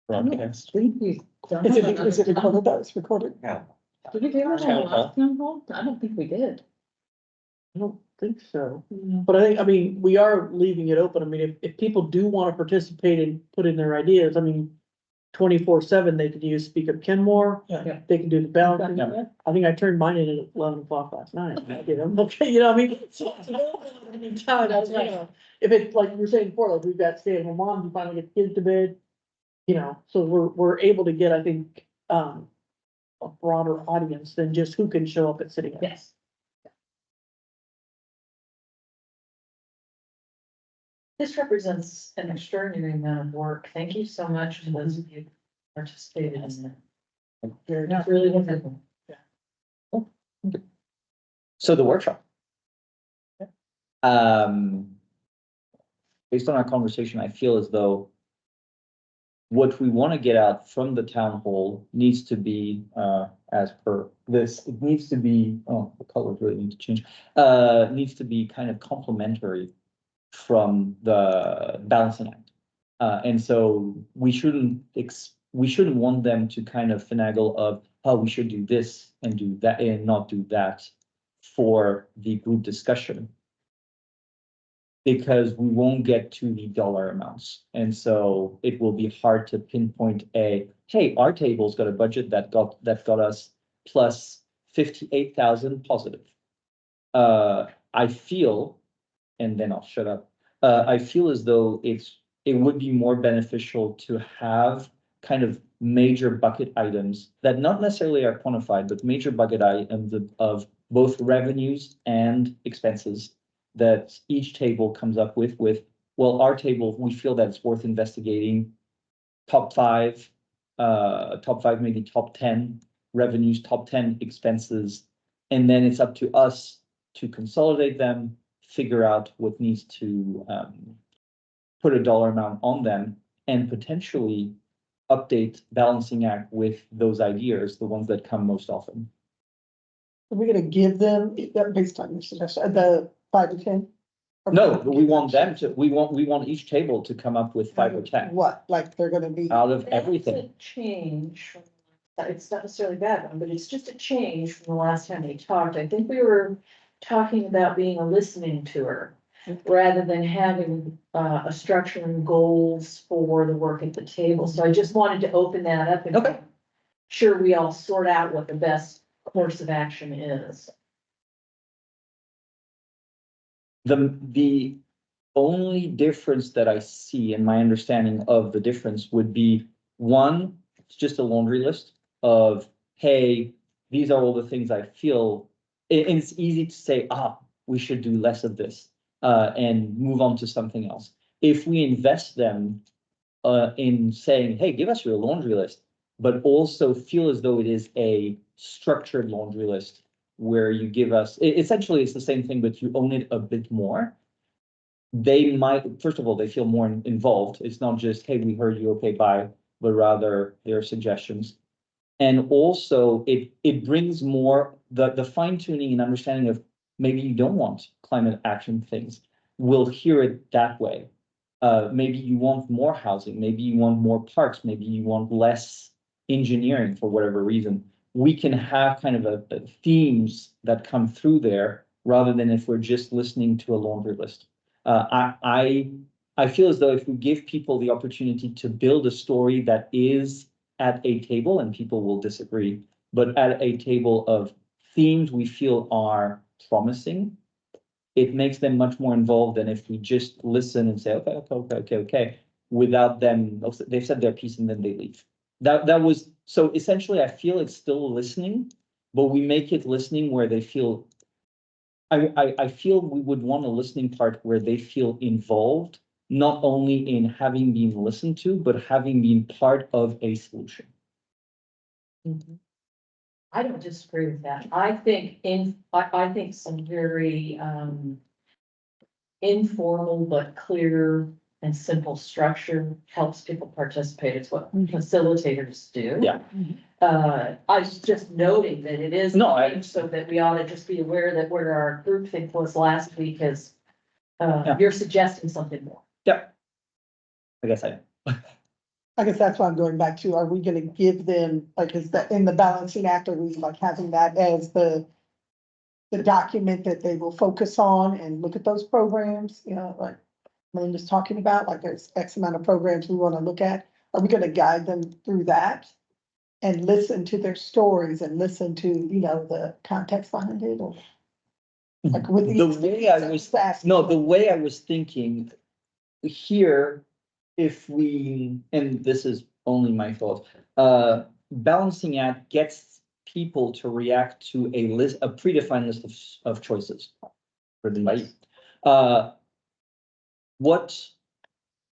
broadcast. Is it recorded? That was recorded? Yeah. Did we do that on the last town hall? I don't think we did. I don't think so. But I mean, we are leaving it open. I mean, if people do want to participate and put in their ideas, I mean, 24/7, they could use Speak Up Kenmore. Yeah. They can do the ballot. Yeah. I think I turned mine in at 11 o'clock last night. Okay, you know, I mean. So it's available at any time, you know. If it's like you were saying before, like we've got stay-at-home moms, who finally get kids to bed. You know, so we're able to get, I think, a broader audience than just who can show up at city. Hall. Yes. This represents an extraordinary amount of work. Thank you so much to those of you who participated in that. Not really wonderful. So the workshop. Based on our conversation, I feel as though what we want to get out from the town hall needs to be, as per this, it needs to be, oh, the colors really need to change, needs to be kind of complementary from the balancing act. And so we shouldn't want them to kind of finagle of, oh, we should do this and do that and not do that for the group discussion. Because we won't get to the dollar amounts. And so it will be hard to pinpoint hey, our table's got a budget that got us plus 58,000 positive. I feel, and then I'll shut up. I feel as though it's it would be more beneficial to have kind of major bucket items that not necessarily are quantified, but major bucket items of both revenues and expenses that each table comes up with, well, our table, we feel that it's worth investigating. Top five, maybe top 10 revenues, top 10 expenses. And then it's up to us to consolidate them, figure out what needs to put a dollar amount on them, and potentially update balancing act with those ideas, the ones that come most often. Are we gonna give them, based on your suggestion, the 5 to 10? Or No, but we want them to, we want each table to come up with 5 or 10 What, like they're gonna be, out of That's everything. a change, it's not necessarily a bad one, but it's just a change from the last time they talked. I think we were talking about being a listening tour rather than having a structure and goals for the work at the table. So I just wanted to open that up and Okay. make sure we all sort out what the best course of action is. The only difference that I see in my understanding of the difference would be, one, it's just a laundry list of, hey, these are all the things I feel, and it's easy to say, we should do less of this, and move on to something else. If we invest them in saying, hey, give us your laundry list, but also feel as though it is a structured laundry list where you give us, essentially it's the same thing, but you own it a bit more. They might, first of all, they feel more involved. It's not just, hey, we heard you, okay, bye, but rather their suggestions. And also it brings more the fine tuning and understanding of maybe you don't want climate action things. We'll hear it that way. Maybe you want more housing, maybe you want more parks, maybe you want less engineering for whatever reason. We can have kind of a themes that come through there rather than if we're just listening to a laundry list. I feel as though if we give people the opportunity to build a story that is at a table, and people will disagree, but at a table of themes we feel are promising, it makes them much more involved than if we just listen and say, okay, without them, they've said their piece and then they leave. That was, so essentially I feel it's still listening, but we make it listening where they feel, I feel we would want a listening part where they feel involved, not only in having been listened to, but having been part of a solution. I don't disagree with that. I think I think some very informal but clear and simple structure helps people participate. It's what facilitators do. Yeah. I was just noting that it is. No, so that we ought to just be aware that where our groupthink was last week is Yeah. you're suggesting something more. Yep. I guess I guess that's why I'm going back to, are we gonna give them, like, is that in the balancing act, are we like having that as the document that they will focus on and look at those programs, you know, like Melinda's talking about, like there's X amount of programs we wanna look at. Are we gonna guide them through that? And listen to their stories and listen to, you know, the context behind it, or like with the way I was, no, the way I was thinking here, if we, and this is only my thought, balancing act gets people to react to a list, a predefined list of choices. Written by you. What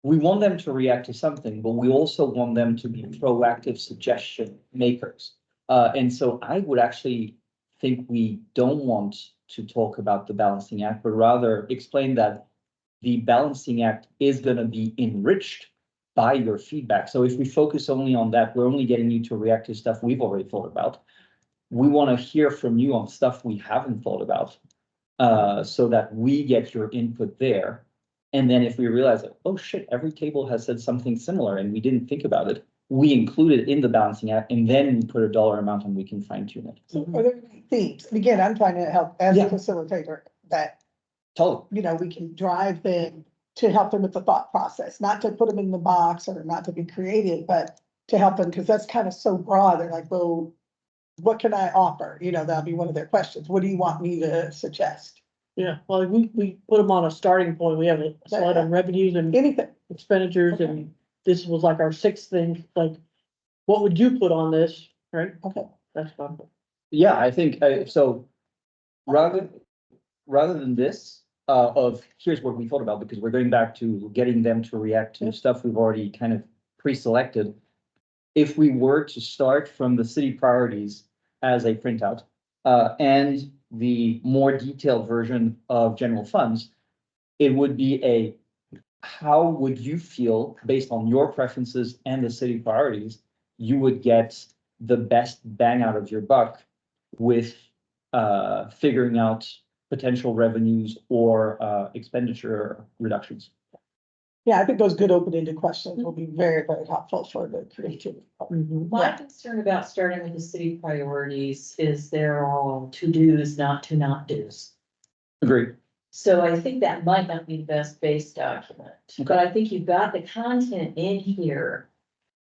we want them to react to something, but we also want them to be proactive suggestion makers. And so I would actually think we don't want to talk about the balancing act, but rather explain that the balancing act is going to be enriched by your feedback. So if we focus only on that, we're only getting you to react to stuff we've already thought about. We want to hear from you on stuff we haven't thought about, so that we get your input there. And then if we realize that, oh shit, every table has said something similar and we didn't think about it, we include it in the balancing act and then we put a dollar amount and we can fine tune it. So are there any themes? And again, I'm trying to help as a facilitator that, Totally. you know, we can drive them to help them with the thought process, not to put them in the box or not to be creative, but to help them, because that's kind of so broad. They're like, well, what can I offer? You know, that'll be one of their questions. What do you want me to suggest? Yeah, well, we put them on a starting point. We have a slide on revenues and Anything, expenditures, and this was like our sixth thing, like, what would you put on this, right? okay. That's fun. Yeah, I think, so rather than this, of here's what we thought about, because we're going back to getting them to react to stuff we've already kind of pre-selected. If we were to start from the city priorities as a printout, and the more detailed version of general funds, it would be how would you feel based on your preferences and the city priorities, you would get the best bang out of your buck with, figuring out potential revenues or, expenditure reductions. Yeah, I think those good open-ended questions will be very, very helpful for the creativity. My concern about starting with the city priorities is they're all to-dos, not to not do's. Agreed. So I think that might not be the best base document, but I think you've got the content in here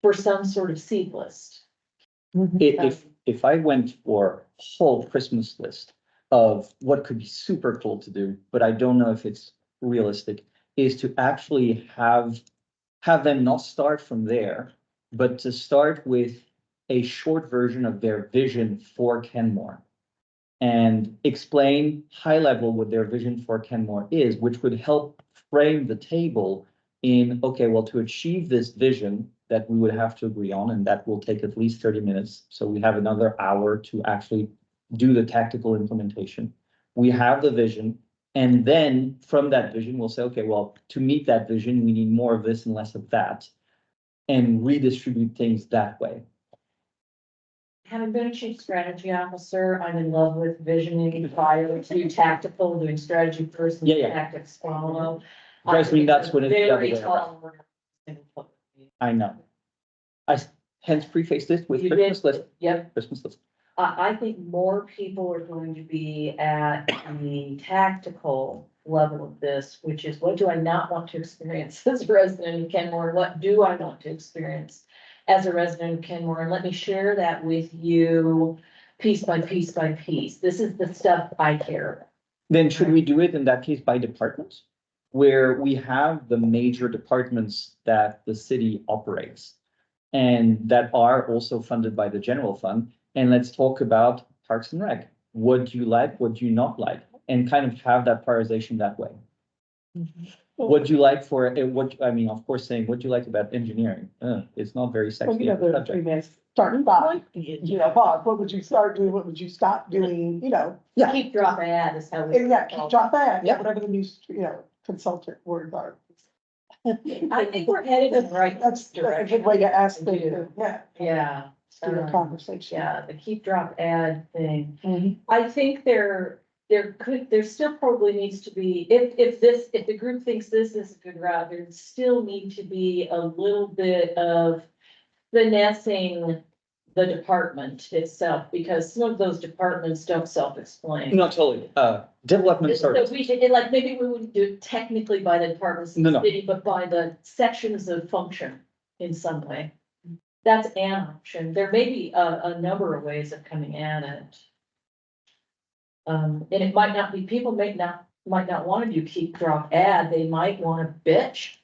for some sort of seed list. If I went for a whole Christmas list of what could be super cool to do, but I don't know if it's realistic, is to actually have them not start from there, but to start with a short version of their vision for Kenmore. And explain high level what their vision for Kenmore is, which would help frame the table in, okay, well, to achieve this vision that we would have to agree on, and that will take at least 30 minutes. So we have another hour to actually do the tactical implementation. We have the vision. And then from that vision, we'll say, okay, well, to meet that vision, we need more of this and less of that, and redistribute things that way. Having been a chief strategy officer, I'm in love with visioning prior to tactical, doing strategy first and Yeah, yeah. tactics follow. Guys, I mean, that's when it's the other Very way around. tall. I know. I hence prefaced this with You Christmas did, list, yep. Christmas list. I think more people are going to be at the tactical level of this, which is what do I not want to experience as a resident of Kenmore? What do I want to experience as a resident of Kenmore? And let me share that with you piece by piece by piece. This is the stuff I care about. Then should we do it in that case by department? Where we have the major departments that the city operates and that are also funded by the general fund. And let's talk about Parks and Rec. What do you like? What do you not like? And kind of have that prioritization that way. What do you like for, I mean, of course, saying, what do you like about engineering? It's not very Well, sexy you know, the subject. previous starting by, Bob, what would you start doing? What would you stop doing? Yeah. Keep drop ad is how we. And yeah, keep drop that, Yeah. whatever the new, consultant words are. I think we're headed in the right. That's a good way to ask I them, do. yeah, Yeah. do a conversation. Yeah, the keep drop ad thing. Mhm. I think there still probably needs to be, if the group thinks this is a good route, there still need to be a little bit of finessing the department itself, because some of those departments don't self-explain. Not totally, development So service. we should, like, maybe we wouldn't do it technically by the departments in No, the no. city, but by the sections of function in some way. That's an option. There may be a number of ways of coming at it. And it might not be, people might not want to do keep drop ad, they might want to bitch.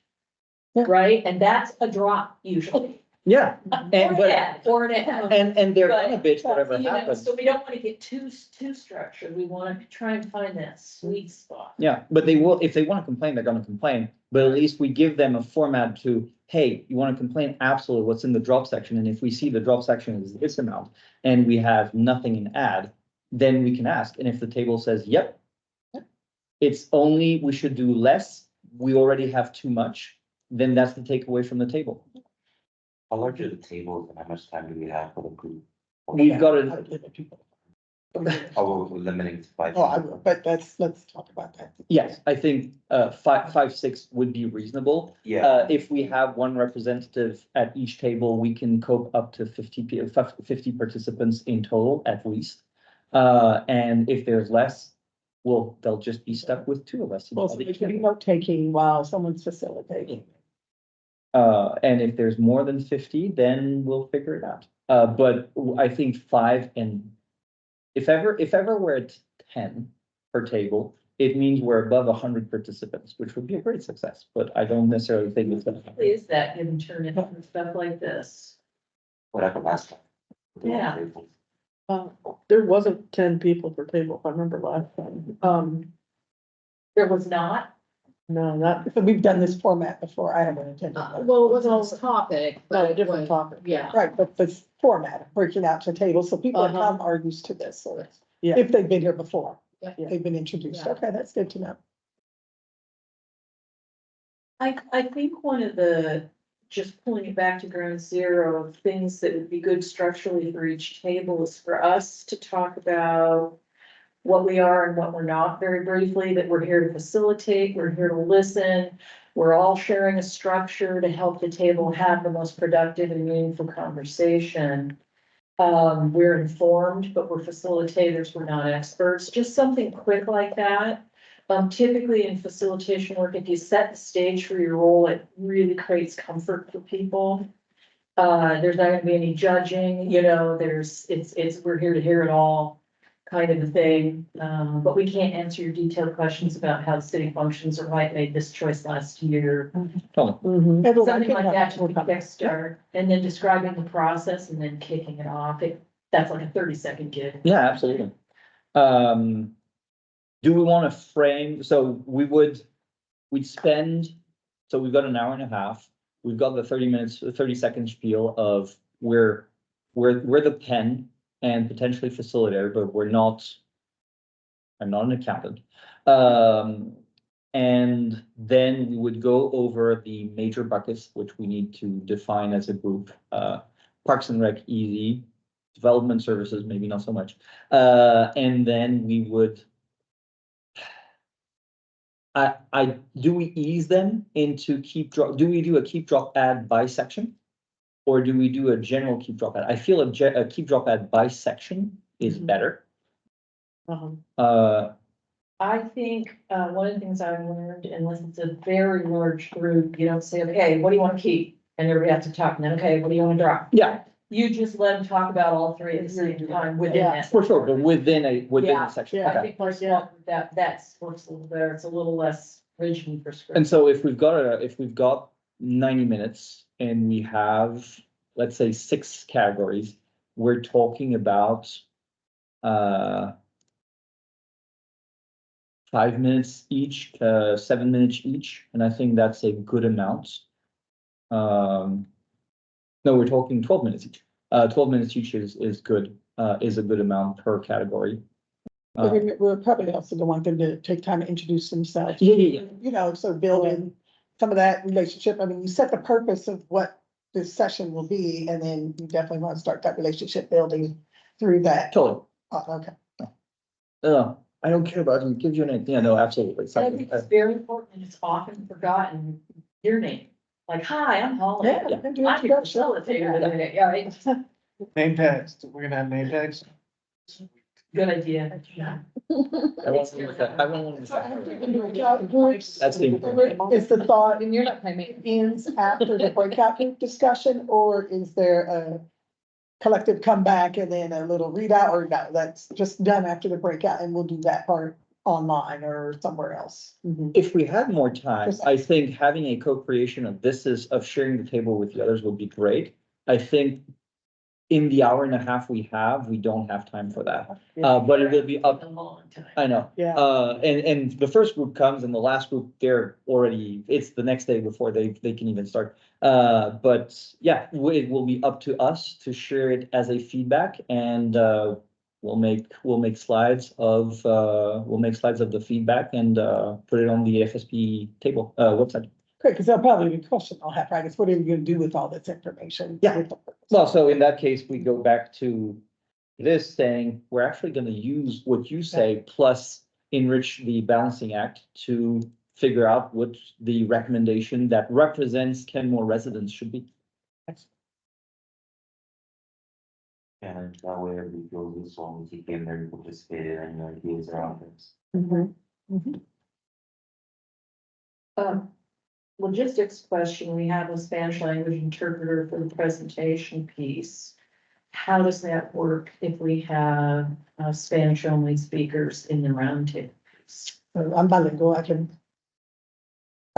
Yeah. Right? And that's a drop usually. Yeah, and but, Or an ad. and they're But, gonna bitch whatever You know, happens. so we don't want to get too structured. We want to try and find that sweet spot. Yeah, but they will, if they want to complain, they're gonna complain, but at least we give them a format to, hey, you want to complain, absolutely, what's in the drop section, and if we see the drop section is this amount, and we have nothing in add, then we can ask, and if the table says, yep, it's only, we should do less, we already have too much, then that's the takeaway from the table. How large are the tables and how much time do we have for the group? We've got I a, would limit people. Oh, we're limiting to 5. Oh, I will, but let's talk about that. yes, I think, 6 would be reasonable. Yeah, If we have one representative at each table, we can cope up to 50 participants in total at least. And if there's less, well, they'll just be stuck with 2 of us. Well, so there can be note taking while someone's facilitating. And if there's more than 50, then we'll figure it out. But I think 5, and if ever we're at 10 per table, it means we're above 100 participants, which would be a great success, but I don't necessarily think it's gonna happen. Is that given turn in for stuff like this? Whatever last time. Yeah. There wasn't 10 people per table, if I remember last time. There was not? No, not, So we've done this format before. I haven't attended. that. Well, it wasn't this topic, no, but it different was, topic. yeah. Right, but the format of breaking out to tables, so people that Uh-huh. come are used to this, so it's, Yeah. if they've been here before, Yeah. they've been introduced. Yeah. Okay, that's good to know. I think one of the, just pulling it back to ground zero, of things that would be good structurally for each table is for us to talk about what we are and what we're not very briefly, that we're here to facilitate, we're here to listen. We're all sharing a structure to help the table have the most productive and meaningful conversation. We're informed, but we're facilitators, we're not experts, just something quick like that. Typically in facilitation work, if you set the stage for your role, it really creates comfort for people. There's not gonna be any judging, you know, we're here to hear it all kind of a thing. But we can't answer your detailed questions about how the city functions or why it made this choice last year. Mhm. Something like that to be a quick start, and then describing the process and then kicking it off. That's like a 30-second gig. Yeah, absolutely. Do we want to frame, so we'd spend, so we've got an hour and a half. We've got the 30 minutes, the 30-second spiel of we're the pen and potentially facilitator, but I'm not an accountant. And then we would go over the major buckets, which we need to define as a group. Parks and Rec, easy. Development services, maybe not so much. And then we would. Do we ease them into do we do a keep drop add by section? Or do we do a general keep drop add? I feel a keep drop add by section is better. Uh-huh. I think, one of the things I've learned, unless it's a very large group, you don't say, okay, what do you want to keep? And everybody has to talk, and then, okay, what do you want to drop? Yeah, You just let them talk about all three at the same time within Yeah, that. for sure, but within Yeah, a section. yeah, I Okay. think most that works a little better. It's a little less rigid and prescriptive. And so if we've got 90 minutes and we have, let's say, 6 categories, we're talking about 5 minutes each, 7 minutes each, and I think that's a good amount. No, we're talking 12 minutes each. 12 minutes each is good, is a good amount per category. We're probably also don't want them to take time to introduce themselves. Yeah. You know, so building some of that relationship. I mean, you set the purpose of what this session will be, and then you definitely want to start that relationship building through that. Totally. Okay. I don't care about it, give you an idea, no, absolutely. And I think it's very important, and it's often forgotten, your name. Like, hi, I'm Holly. Yeah. I'm your facilitator today. Yeah, right. Name tags, we're gonna have name tags. Good idea. I won't use that. I won't use that. Groups. That's the. Is the thought And you're not my mate. ends after the breakout group discussion, or is there a collective comeback and then a little readout, or no, that's just done after the breakout and we'll do that part online or somewhere else? If we had more time, I think having a co-creation of of sharing the table with the others would be great. I think in the hour and a half we don't have time for that. But it will be up. A long time. I know. Yeah. And the first group comes and the last group, it's the next day before they can even start. But yeah, it will be up to us to share it as a feedback, and we'll make slides of the feedback and put it on the FSP table website. Great, because that'll probably be a question I'll have, right? It's what are you gonna do with all this information? Yeah. Well, so in that case, we go back to this saying, we're actually gonna use what you say, plus enrich the balancing act to figure out what the recommendation that represents Kenmore residents should be. And that way everybody feels as long as he came there and participated and your ideas are out there. Logistics question, we have a Spanish language interpreter for the presentation piece. How does that work if we have Spanish only speakers in the roundtable? I'm bilingual, I can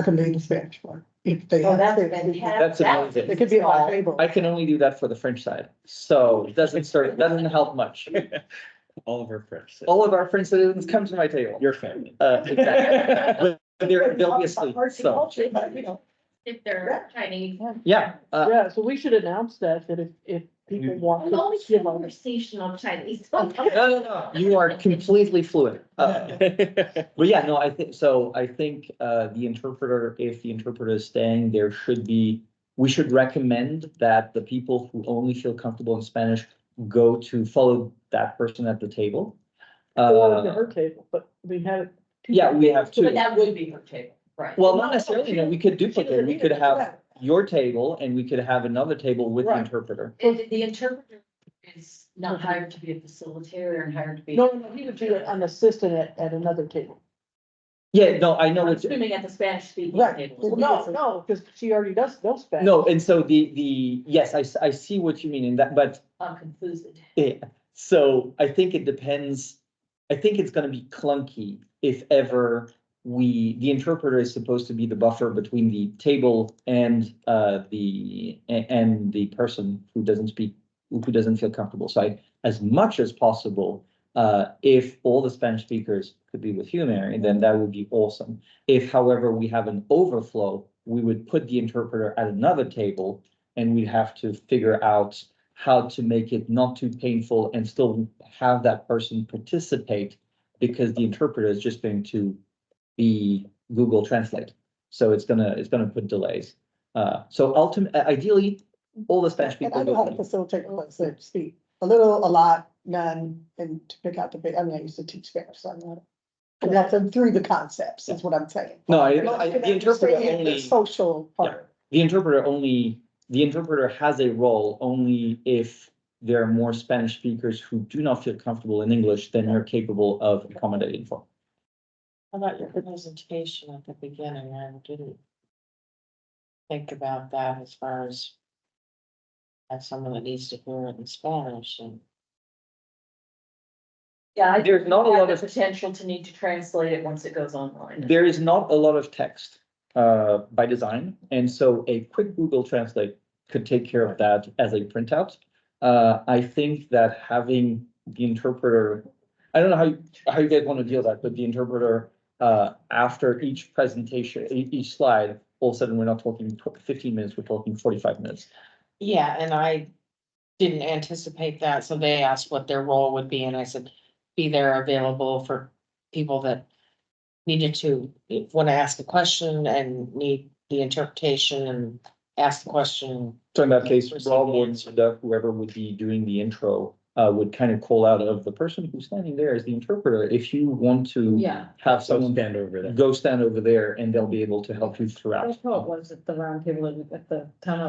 read the Spanish one. If they Oh, have. that's Spanish. fantastic. That's amazing. It could be on the table. I can only do that for the French side, so it doesn't help much. All of our friends. All of our French citizens come to my table. Your family. Exactly. But they'll be asleep, so, If they're Chinese. yeah, Yeah, so we should announce that if people want. I'm to only give on this. conversational Chinese. no, you are completely fluent. But yeah, no, I think, so I think, the interpreter, if the interpreter is staying, we should recommend that the people who only feel comfortable in Spanish go to follow that person at the table. Or to her table, but we have. Yeah, we have two. But that would be her table, right? Well, not necessarily, no, we could duplicate, we could have Yeah. your table and we could have another table with the Right. interpreter. The interpreter is not hired to be a facilitator and hired to be. No, he would be an assistant at another table. Yeah, no, I know I'm what, assuming at the Spanish speaking Right. table. Well, no, because she already does Spanish. no, and so yes, I see what you mean in that, but I'm confused. yeah, so I think it depends. I think it's gonna be clunky if ever the interpreter is supposed to be the buffer between the table and the person who doesn't speak, who doesn't feel comfortable. So as much as possible, if all the Spanish speakers could be with you, Mary, then that would be awesome. If, however, we have an overflow, we would put the interpreter at another table and we'd have to figure out how to make it not too painful and still have that person participate, because the interpreter is just going to be Google Translate. So it's gonna put delays. So ideally, all the Spanish And people I know how to go. facilitate, like I said, speak a little, a lot, none, and to pick out I mean, I used to teach Spanish, so I know. And that's through the concepts, is what I'm saying. No, the interpreter The only, social part. the interpreter has a role only if there are more Spanish speakers who do not feel comfortable in English than you're capable of accommodating for. How about your presentation at the beginning? I didn't think about that as far as someone that needs to hear it in Spanish and. Yeah, I There's not a have lot the of- potential to need to translate it once it goes online. There is not a lot of text by design, and so a quick Google Translate could take care of that as a printout. I think that having the interpreter, I don't know how you guys want to deal with that, but the interpreter after each presentation, each slide, all of a sudden, we're not talking 15 minutes, we're talking 45 minutes. Yeah, and I didn't anticipate that, so they asked what their role would be, and I said, be there available for people that needed to, want to ask a question and need the interpretation and ask the question. So in that case, Receive Rob the or answer. Linda, whoever would be doing the intro, would kind of call out of the person who's standing there as the interpreter. If you want to Yeah, have So someone stand over there. go stand over there and they'll be able to help you throughout. that's how it was at the round table at the town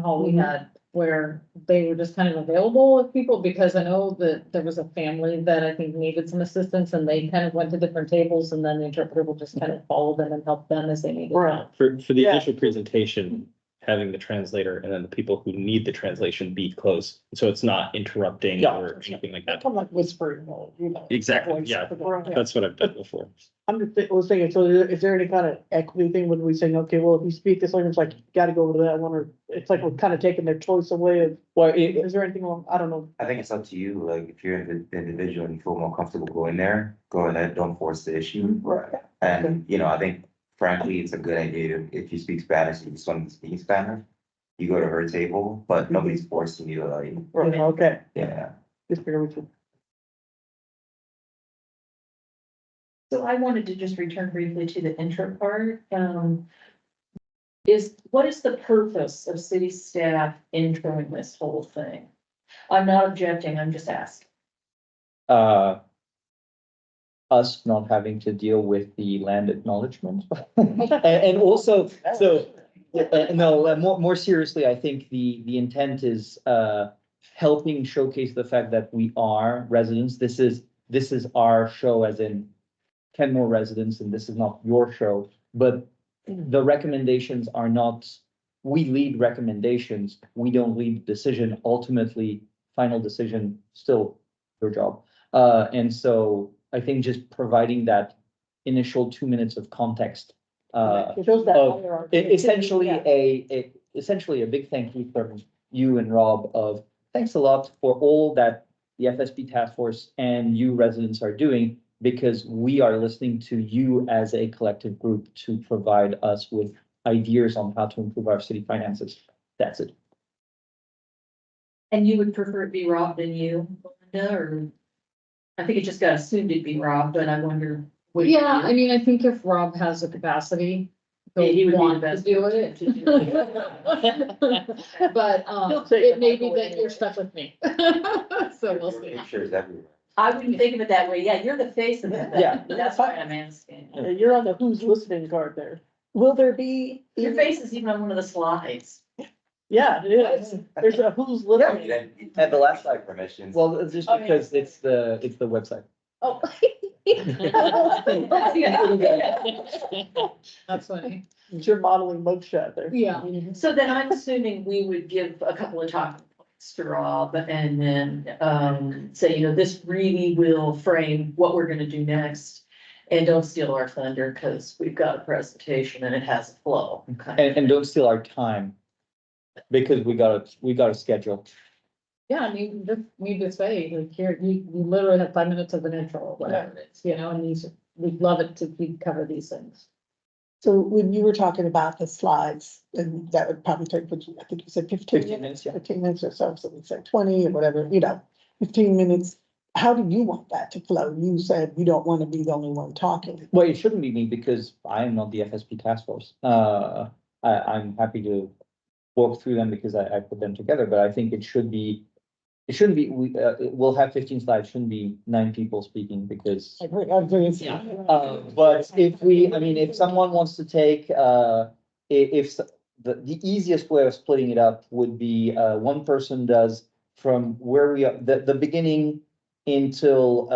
hall we had, where they were just kind of available with people, because I know that there was a family that I think needed some assistance, and they kind of went to different tables, and then the interpreter will just kind of follow them and help them as they needed. Right. For the Yeah. initial presentation, having the translator and then the people who need the translation be close, so it's not interrupting Yeah. or anything like that. Kind of like whispering, you know. Exactly, voice yeah. for the- That's what I've done before. I'm just was thinking, so is there any kind of equity thing when we saying, okay, well, if you speak this language, like, you gotta go over to that one, or it's like we're kind of taking their choice away of, Well, is there anything wrong? I don't know. I think it's up to you, like, if you're an individual and you feel more comfortable going there, go ahead, don't force the issue. Right. And, you know, I think frankly, it's a good idea if you speak Spanish, if someone speaks Spanish, you go to her table, but nobody's forcing you to like, Right, okay, yeah. just figure with you. So I wanted to just return briefly to the intro part. What is the purpose of city staff introing this whole thing? I'm not objecting, I'm just asking. Us not having to deal with the land acknowledgement. And also, so, no, more seriously, I think the intent is, helping showcase the fact that we are residents. This is our show, as in Kenmore residents, and this is not your show, but the recommendations are not, we lead recommendations, we don't lead decision. Ultimately, final decision, still your job. And so I think just providing that initial 2 minutes of context. It shows that of- hierarchy. Essentially Yeah. essentially a big thank you from you and Rob of, thanks a lot for all that the FSP task force and you residents are doing, because we are listening to you as a collective group to provide us with ideas on how to improve our city finances. That's it. And you would prefer it be Rob than you, Linda, or? I think it just got assumed it'd be Rob, but I wonder. what you Yeah, do. I mean, I think if Rob has the capacity, Yeah, he he'll would be the want to best do person it. to do it. But, He'll take it the may be microwave that you're anyway. stuck with me. So we'll see. Pictures everywhere. I wouldn't think of it that way. Yeah, you're the face of it. Yeah. That's why I'm asking. You're on the who's listening card there. Will there be? Your face is even on one of the slides. Yeah, it is. There's a who's Yeah, you listening. didn't have the last slide permissions. Well, it's just because it's the website. Oh. That's funny. You're modeling mugshot there. Yeah. So then I'm assuming we would give a couple of talking points to Rob and then, say, this really will frame what we're gonna do next. And don't steal our thunder, because we've got a presentation and it has a flow. And don't steal our time. Because we got a schedule. Yeah, I mean, just need to say, like, here, you literally have 5 minutes of an intro or whatever it is, and we'd love it to cover these things. So when you were talking about the slides, and that would probably take, I think you said 15 15 minutes, minutes, yeah. 15 minutes or so we said 20 or whatever, 15 minutes. How do you want that to flow? You said you don't want to be the only one talking. Well, it shouldn't be me because I am not the FSP task force. I'm happy to walk through them because I put them together, but I think it shouldn't be, we'll have 15 slides, shouldn't be 9 people speaking because. I agree. But if someone wants to take, if the easiest way of splitting it up would be, one person does from where we are, the beginning until,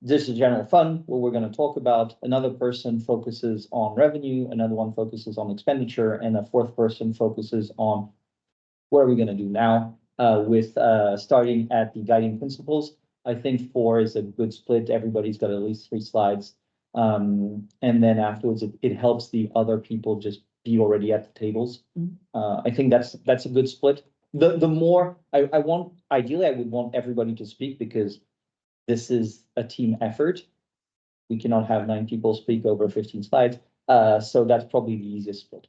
this is general fund, what we're gonna talk about. Another person focuses on revenue, another one focuses on expenditure, and a fourth person focuses on what are we gonna do now, with, starting at the guiding principles. I think 4 is a good split. Everybody's got at least 3 slides. And then afterwards, it helps the other people just be already at the tables. I think that's a good split. The more, ideally, I would want everybody to speak because this is a team effort. We cannot have 9 people speak over 15 slides. So that's probably the easiest split.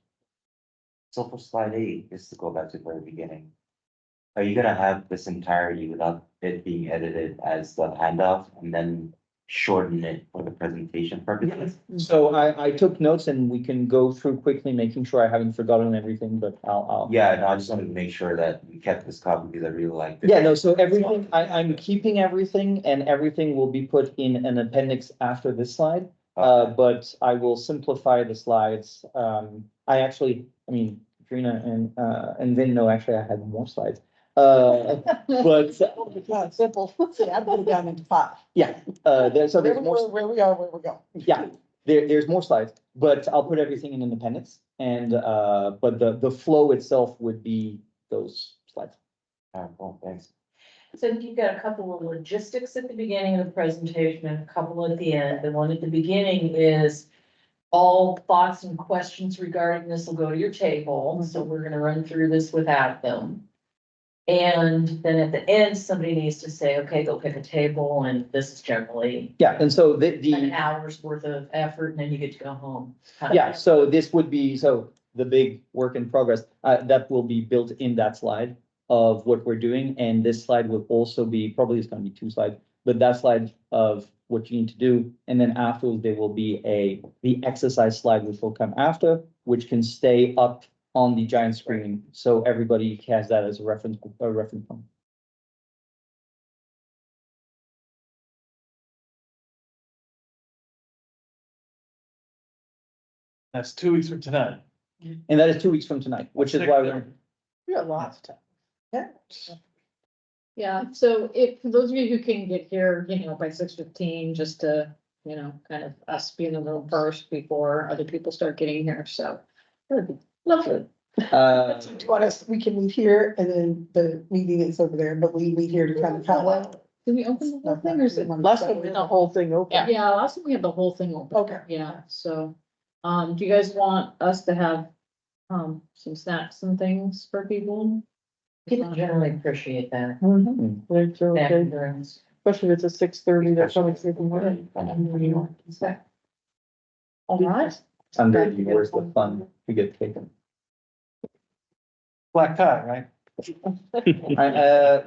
So for slide 8, just to go back to the very beginning. Are you gonna have this entirety without it being edited as the handout and then shorten it for the presentation purposes? So I took notes and we can go through quickly, making sure I haven't forgotten everything, but I'll. Yeah, no, I just wanted to make sure that we kept this copy because I really like it. Yeah, no, so everything, I'm keeping everything and everything will be put in an appendix after this slide. But I will simplify the slides. Katrina and Vin know actually I had more slides. But Simple. See, I put it down into 5. yeah, there's more. Where we are, where we're going. Yeah, there's more slides, but I'll put everything in an appendix and, but the flow itself would be those slides. Well, thanks. So you've got a couple of logistics at the beginning of the presentation and a couple at the end. The one at the beginning is all thoughts and questions regarding this will go to your table. So we're gonna run through this without them. And then at the end, somebody needs to say, okay, go pick a table, and this is generally Yeah, and so an hour's worth of effort, and then you get to go home. kind of yeah, thing. so this would be, so the big work in progress, that will be built in that slide of what we're doing. And this slide will also be, probably it's gonna be 2 slides, but that slide of what you need to do. And then afterwards, there will be the exercise slide, which will come after, which can stay up on the giant screen. So everybody has that as a reference point. That's 2 weeks from tonight. And that is 2 weeks from tonight, which is why we're. We got lots of time. Yeah. Yeah, so if, for those of you who can get here, by 6:15, just to, kind of us being a little first before other people start getting here, so. That'd be lovely. Do you want us, we can meet here and then the meeting is over there, but we meet here to kind of follow. Did we open the whole thing or is it? Last time we had the whole thing open. Yeah, last time we had the whole thing open. Okay. Yeah, so, do you guys want us to have, some snacks and things for people? People generally appreciate that. Mhm. It's okay, Backgrounds. especially if it's a 6:30, they're coming through from work. All right. Sunday, where's the fun to get taken? Black tie, right?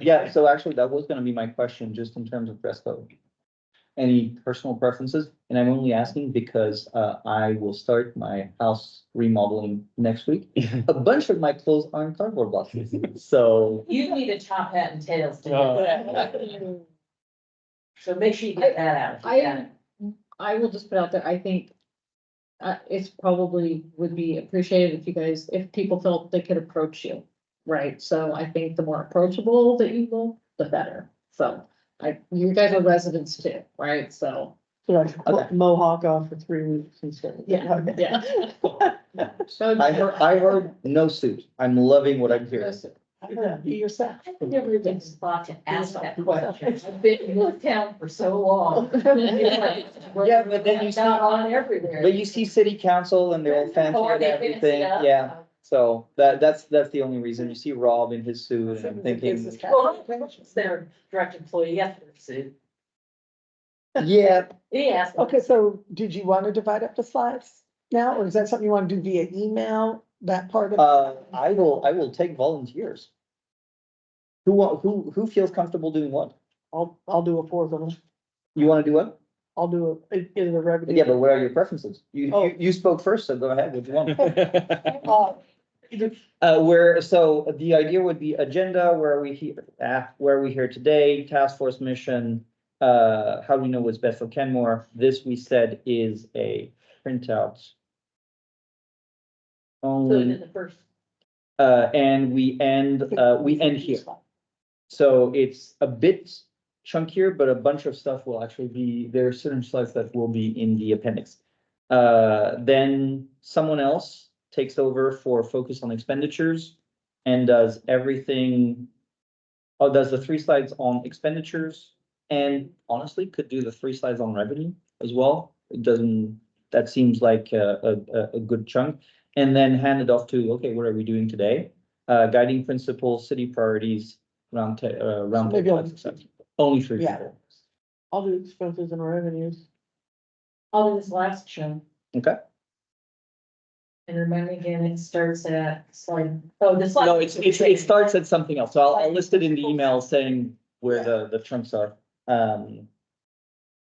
Yeah, so actually, that was gonna be my question, just in terms of dress code. Any personal preferences? And I'm only asking because, I will start my house remodeling next week. A bunch of my clothes are in cardboard boxes, so. You need a top hat and tails to do Oh. that. So make sure you get that out. if you can. I will just put out there, I think. It's probably would be appreciated if you guys, if people felt they could approach you, right? So I think the more approachable that you will, the better. So you guys are residents too, right? So. So I should Okay. mohawk off for 3 weeks instead. Yeah, yeah. So. I heard no suit. I'm loving what I'm hearing. Yeah, be yourself. I've never been thought to ask that question. I've been in this town for so long. Yeah, but then you see- Not on everywhere. But you see city council and they're all fancy Oh, are and they fancy everything, up? yeah. So that's the only reason. You see Rob in his suit and I'm thinking, Well, it's their direct employee, yes, their suit. yeah, He asked. Okay, so did you want to divide up the slides now, or is that something you want to do via email, that part of? I will take volunteers. Who feels comfortable doing what? I'll do a fourth of them. You wanna do what? I'll do in the revenue. Yeah, but what are your preferences? Oh. You spoke first, so go ahead, what do you want? Uh, So the idea would be agenda, where are we here today, task force mission, how do we know what's best for Kenmore? This we said is a printout. So Only, in the first, and we end here. So it's a bit chunkier, but a bunch of stuff will actually be, there are certain slides that will be in the appendix. Then someone else takes over for focus on expenditures and does everything. Does the 3 slides on expenditures and honestly could do the 3 slides on revenue as well. It doesn't, that seems like a good chunk. And then hand it off to, okay, what are we doing today? Guiding principles, city priorities, round Maybe table I'll- exercise. Only 3 Yeah. people. I'll do expenses and revenues. I'll do this last chunk. Okay. And remind me again, it starts at slide, oh, the slide. No, it starts at something else. So I'll list it in the email saying where the chunks are.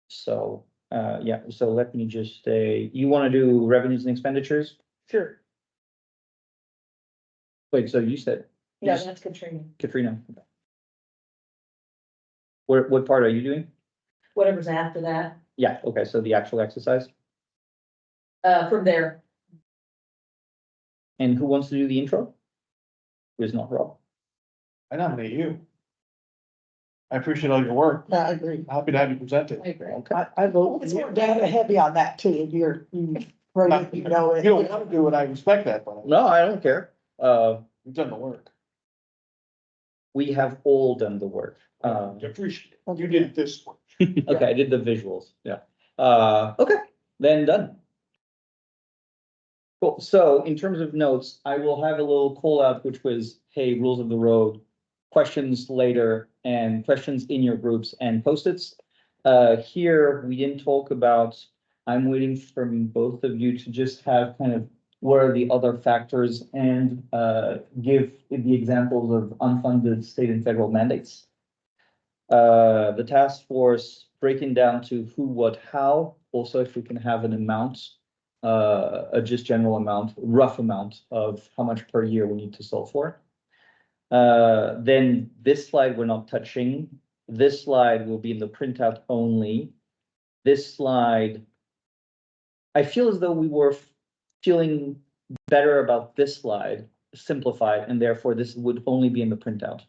So, yeah, so let me just say, you want to do revenues and expenditures? Sure. Wait, so you said Yeah, that's Katrina, Katrina? What part are you doing? whatever's after that, Yeah, okay, so the actual exercise. from there. And who wants to do the intro? Who's not Rob? I nominate you. I appreciate all your work. Yeah, I agree. Happy to have you present it. I agree. Okay. I vote, it's more data heavy on that too, you wrote it, you know. You don't want to do it, I respect that, but No, I don't care. you've done the work. We have all done the work. Appreciate it. You did this one. Okay, I did the visuals, yeah. Okay, then done. Cool, so in terms of notes, I will have a little call out, which was, hey, rules of the road, questions later, and questions in your groups and post-its. Here, we didn't talk about, I'm waiting from both of you to just have kind of what are the other factors and give the examples of unfunded state and federal mandates. The task force breaking down to who, what, how, also if we can have an amount, a just general amount, rough amount of how much per year we need to solve for. Then this slide we're not touching. This slide will be in the printout only. This slide, I feel as though we were feeling better about this slide, simplified, and therefore this would only be in the printout.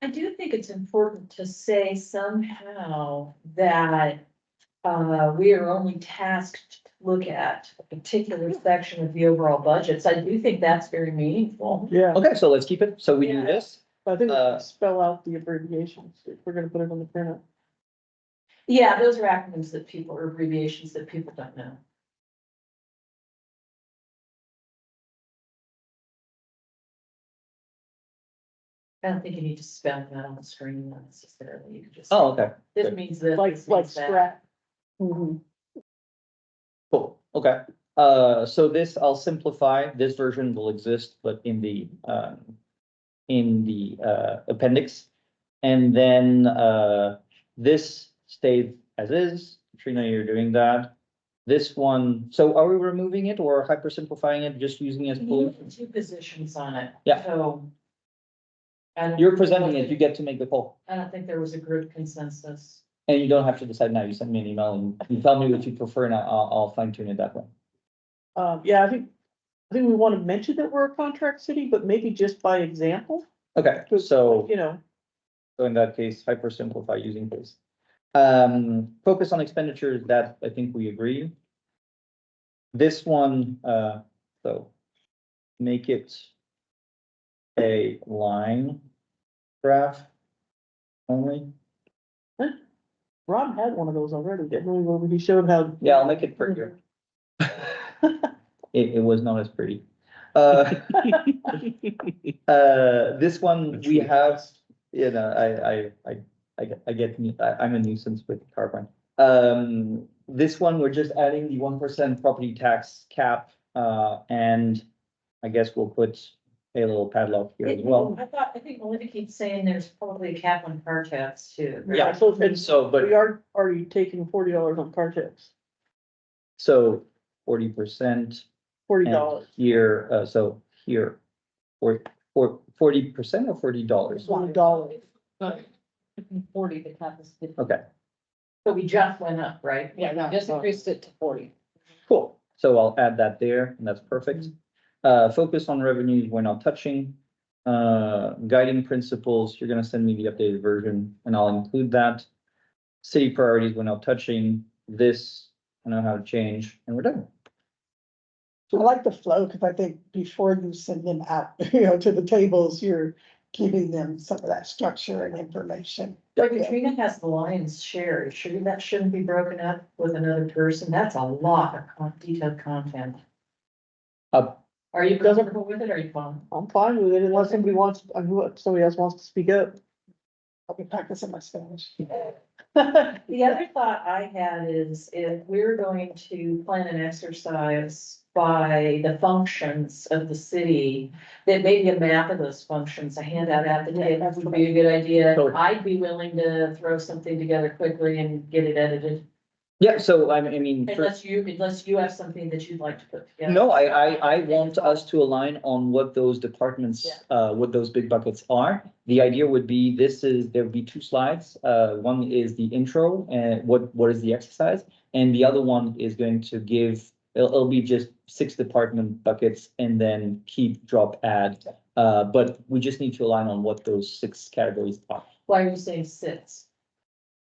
I do think it's important to say somehow that we are only tasked to look at a particular section of the overall budget. So I do think that's very meaningful. Yeah. Okay, so let's keep it. So we do Yeah. this. I think we Uh, should spell out the abbreviations if we're gonna put it on the printout. Yeah, those are acronyms that people, or abbreviations that people don't know. I don't think you need to spell that on the screen necessarily, you could just. Oh, okay, This good. means that. Like this means that. scrap. Cool, okay. So this, I'll simplify, this version will exist, but in the appendix. And then, this stays as is. Trina, you're doing that. This one, so are we removing it or hyper simplifying it, just using it as You bullet? need two positions on it. Yeah. So. I don't- You're presenting it, you get to make the call. I don't think there was a group consensus. And you don't have to decide now, you send me an email and you tell me what you prefer and I'll fine tune it that way. Yeah, I think we want to mention that we're a contract city, but maybe just by example, Okay, so. you know. So in that case, hyper simplify using this. Focus on expenditures, that I think we agree. This one, so make it a line graph only. Rob had one of those already, didn't we, where he showed how. Yeah, I'll make it prettier. It was not as pretty. This one, we have, you know, I get, I'm a nuisance with PowerPoint. This one, we're just adding the 1% property tax cap, and I guess we'll put a little padlock here as well. I think Melinda keeps saying there's probably a cap on car tax too. right? Yeah, So, so, but, we are already taking $40 on car tax, so 40%. $40. Here, so here, or 40% or $40? $1. 40, the cap is 50. Okay, So we just went up, right? Yeah, just increased it to 40. cool. So I'll add that there, and that's perfect. Focus on revenues, we're not touching. Guiding principles, you're gonna send me the updated version, and I'll include that. City priorities, we're not touching. This, I know how to change, and we're done. I like the flow, because I think before you send them out, you know, to the tables, you're giving them some of that structure and information. Like Katrina has the lion's share, sure that shouldn't be broken up with another person, that's a lot of detailed content. Are you comfortable with it, or are you fine? I'm fine with it unless somebody wants, somebody else wants to speak up. I'll be practicing my Spanish. The other thought I had is if we're going to plan an exercise by the functions of the city, that maybe a map of those functions, a handout at the table would be a good idea. Totally. I'd be willing to throw something together quickly and get it edited. Yeah, so I mean. for- Unless you have something that you'd like to put together. No, I want us to align on what those departments, what those big buckets are. The idea would be, there would be two slides. One is the intro and what is the exercise? And the other one is going to give, it'll be just 6 department buckets and then keep, drop, add. But we just need to align on what those 6 categories are, Why are you saying 6?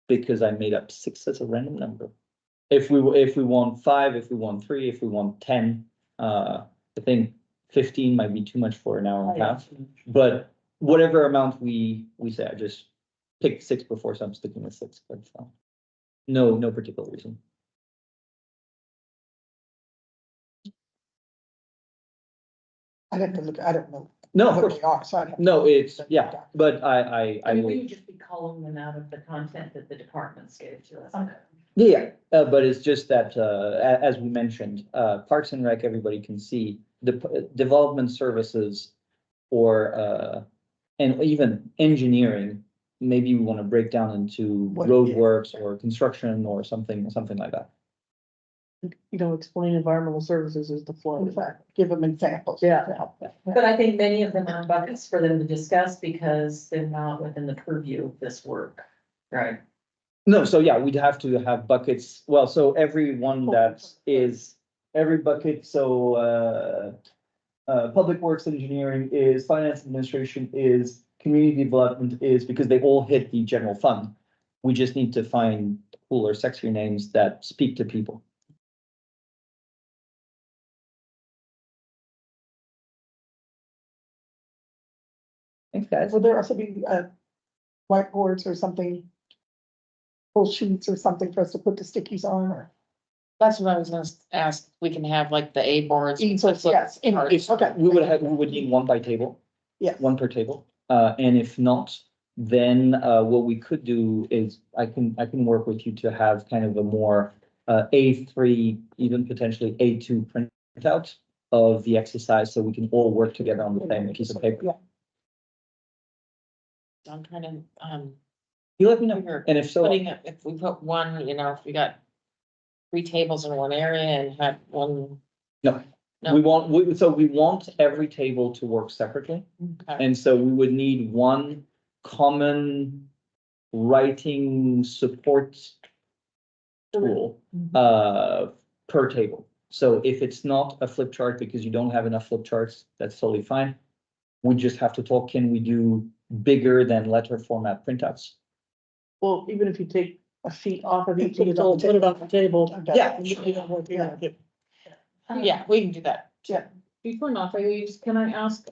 because I made up 6 as a random number. If we want 5, if we want 3, if we want 10, I think 15 might be too much for an hour and a half. But whatever amount we say, I just picked 6 before, so I'm sticking with 6, but no particular reason. I'd have to look, I don't know. No, of what course, they are, so I'd have to- no, it's, yeah, but I I mean, we will, would just be calling them out of the content that the departments gave to us. yeah, but it's just that, as we mentioned, Parks and Rec, everybody can see the development services or, and even engineering, maybe we want to break down into What- roadworks or construction or something like that. You know, explain environmental services is the flow. In fact, give them examples. Yeah. to help them. But I think many of them are buckets for them to discuss because they're not within the purview of this work. Right. No, so yeah, we'd have to have buckets. Well, so every one that is, every bucket, so, public works engineering is, finance administration is, community development is, because they all hit the general fund. We just need to find cooler, sexier names that speak to people. Thanks, guys. Will there also be, whiteboards or something? Full sheets or something for us to put the stickies on or? That's what I was gonna ask. We can have like the A boards. Easels, yes, If, okay. we would need one by table. Yes. One per table, and if not, then, what we could do is, I can work with you to have kind of a more, A3, even potentially A2 printout of the exercise, so we can all work together on the same piece of paper. Yeah. I'm trying to, You let me know, figure, and if so, putting it, if we put one, you know, if we got 3 tables in one area and had one. No. No. we want every table to work separately. Okay. And so we would need one common writing support tool, per table. So if it's not a flip chart because you don't have enough flip charts, that's totally fine. We just have to talk, can we do bigger than letter format printouts? Well, even if you take a sheet off of each, Put it on the put it on the table. Okay. Yeah. Yeah, we can do that. Before Nafe leaves, can I ask,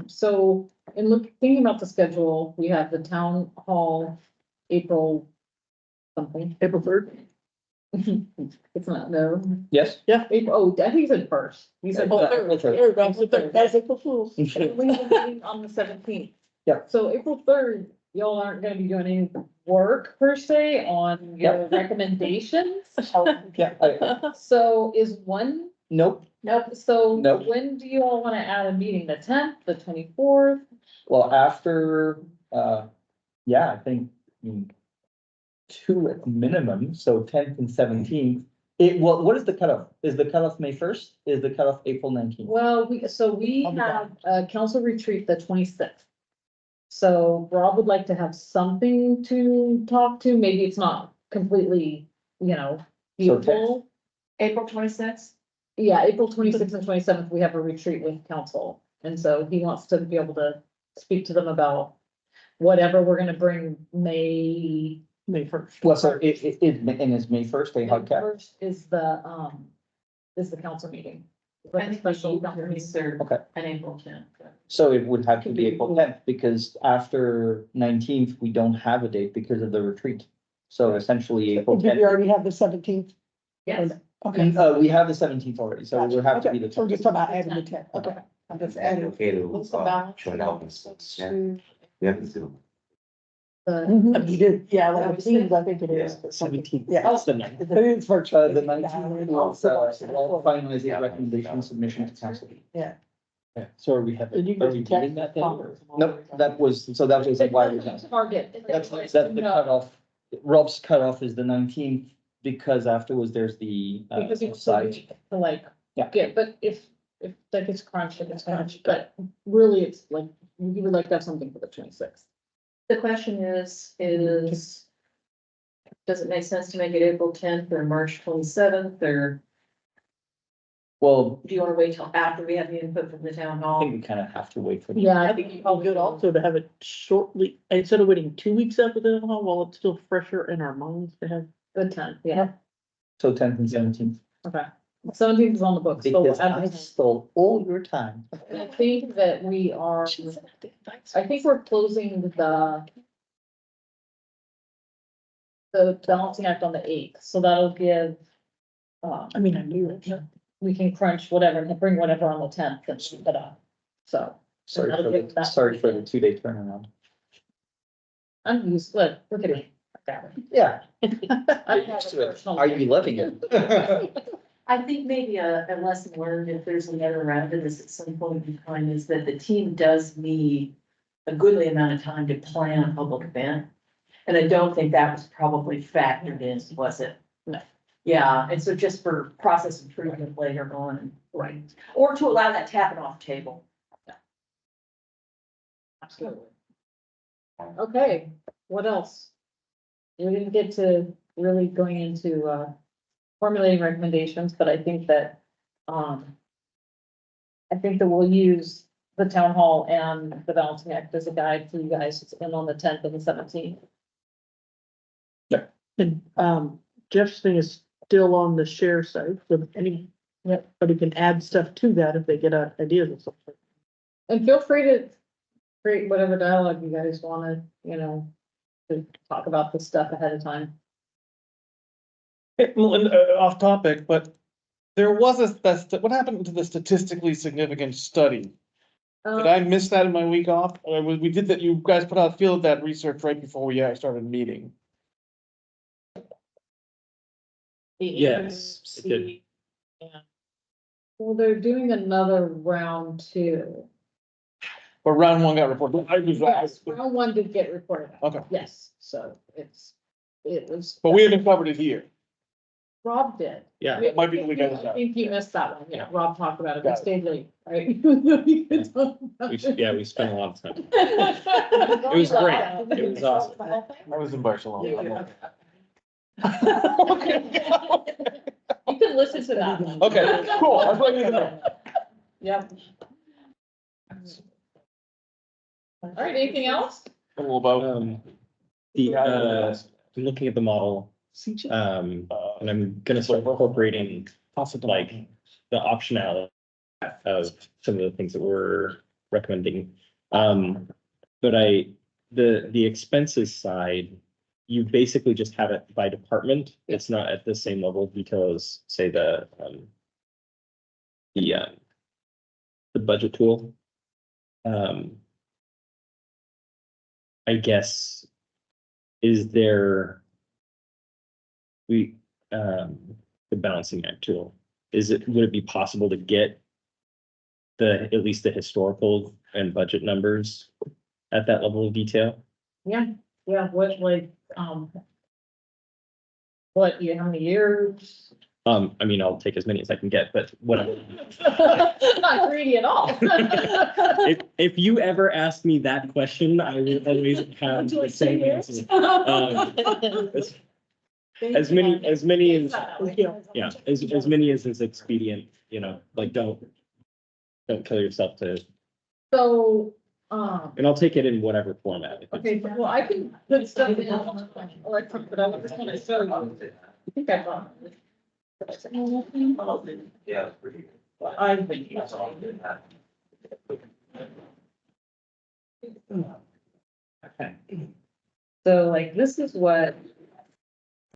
so thinking about the schedule, we have the town hall, April something. April 3rd. It's not, no, Yes? April, oh, I think he said first. He said. Yeah, third. April 3rd. There we go, so third. That's April Fools. We have a meeting on the 17th. Yeah. So April 3rd, y'all aren't gonna be doing any work per se on your recommendations. Yeah, So is one, nope. nope, so Nope. when do you all wanna add a meeting? The 10th, the 24th? Well, after, yeah, I think, two at minimum, so 10th and 17th. What is the cutoff? Is the cutoff May 1st? Is the cutoff April 19th? Well, we I'll be have a council retreat the 26th. So Rob would like to have something to talk to. Maybe it's not completely, So beautiful. April 26th? Yeah, April 26th and 27th, we have a retreat with council. And so he wants to be able to speak to them about whatever we're gonna bring May. May 1st. Well, so and it's May 1st, a hard cap. First is the council meeting. Like I a think special special council meeting. third Okay. and April 10th. So it would have to be April 10th, because after 19th, we don't have a date because of the retreat. So essentially April Did we 10th. already have the 17th? Yes. Okay. We have the 17th already, so it would have to be Okay, the so we're 10th. just talking about adding the 10th. Okay. I'm just adding. Okay, to, What's the balance? show it out. Yeah, we have to do. The- You did, yeah, That like was it seems, I think it is. Yeah. but something- 17th. Yeah. That's the 9th. It is virtual. The 19th was, finalize the recommendation submission to council. Yeah. Yeah, so are we having, Did you are we just meeting text that day? or- Congress? Nope, that was why we done. Target. That's the cutoff. Rob's cutoff is the 19th, because afterwards there's the, Because it's so site. easy to like, Yeah. get, but if that gets crunched, it gets crunched, but really it's like, we would like to have something for the 26th. The question is, does it make sense to make it April 10th or March 27th, or Well, do you wanna wait till after we have the input from the town I hall? think we kind of have to wait for. Yeah, I think it's good also to have it shortly, instead of waiting 2 weeks after the hall, while it's still fresher in our minds to have. the 10th, yeah, So 10th and 17th. okay. 17th is on the books. so Because we'll I add the- stole all your time. I think that we are, I think we're closing the balancing act on the 8th, so that'll give, I mean, I knew it. we can crunch whatever and bring whatever on the 10th and shoot it up. So Sorry that'll for give the, that- sorry for the 2-day turnaround. I'm used, look at me. I got it. Yeah. I've had a personal- Are you loving it? I think maybe a lesson learned, if there's another round of this at some point in time, is that the team does need a goodly amount of time to plan a public event. And I don't think that was probably factored in, was it? No. Yeah, and so just for process improvement later on. Right. Or to allow that tapping off table. Absolutely. Okay, what else? We didn't get to really going into, formulating recommendations, but I think that we'll use the town hall and the balancing act as a guide for you guys. It's in on the 10th and the 17th. And, Jeff's thing is still on the share site, so anybody can add stuff to that if they get ideas or something. And feel free to create whatever dialogue you guys wanna, to talk about this stuff ahead of time. Well, and, off topic, but there was what happened to the statistically significant study? Did I miss that in my week off? Or we did that, you guys put out, field that research right before we started meeting. Yes, it did. Well, they're doing another round two. But round one got reported. Yes, round one did get reported. Okay, Yes, so it was. but we haven't covered it here. Rob did. Yeah. It might be the week I was I out. think you missed that one. Yeah, Rob talked about it. We Got it. stayed late, right? We could talk about it. Yeah, we spent a lot of time. It was great. It was awesome. I was in Barcelona. You can listen to that one. Okay, cool. That's what I need to know. Yep. All right, anything else? A little about. I'm looking at the model, and I'm gonna start incorporating like the optionality of some of the things that we're recommending. But the expenses side, you basically just have it by department. It's not at the same level of detail as, say, the budget tool. I guess, is there the balancing act tool? Would it be possible to get at least the historical and budget numbers at that level of detail? Yeah, what, like, how many years? I mean, I'll take as many as I can get, but whatever. Not greedy at all. If you ever ask me that question, I will always have the same answer. As many as, yeah, as many as is expedient, like don't kill yourself So, and I'll take it in whatever format. okay, well, I can put stuff in, but I just want to show you. I think I got it. Yeah, it's pretty. Well, I've been. That's all good. Okay. So like, this is what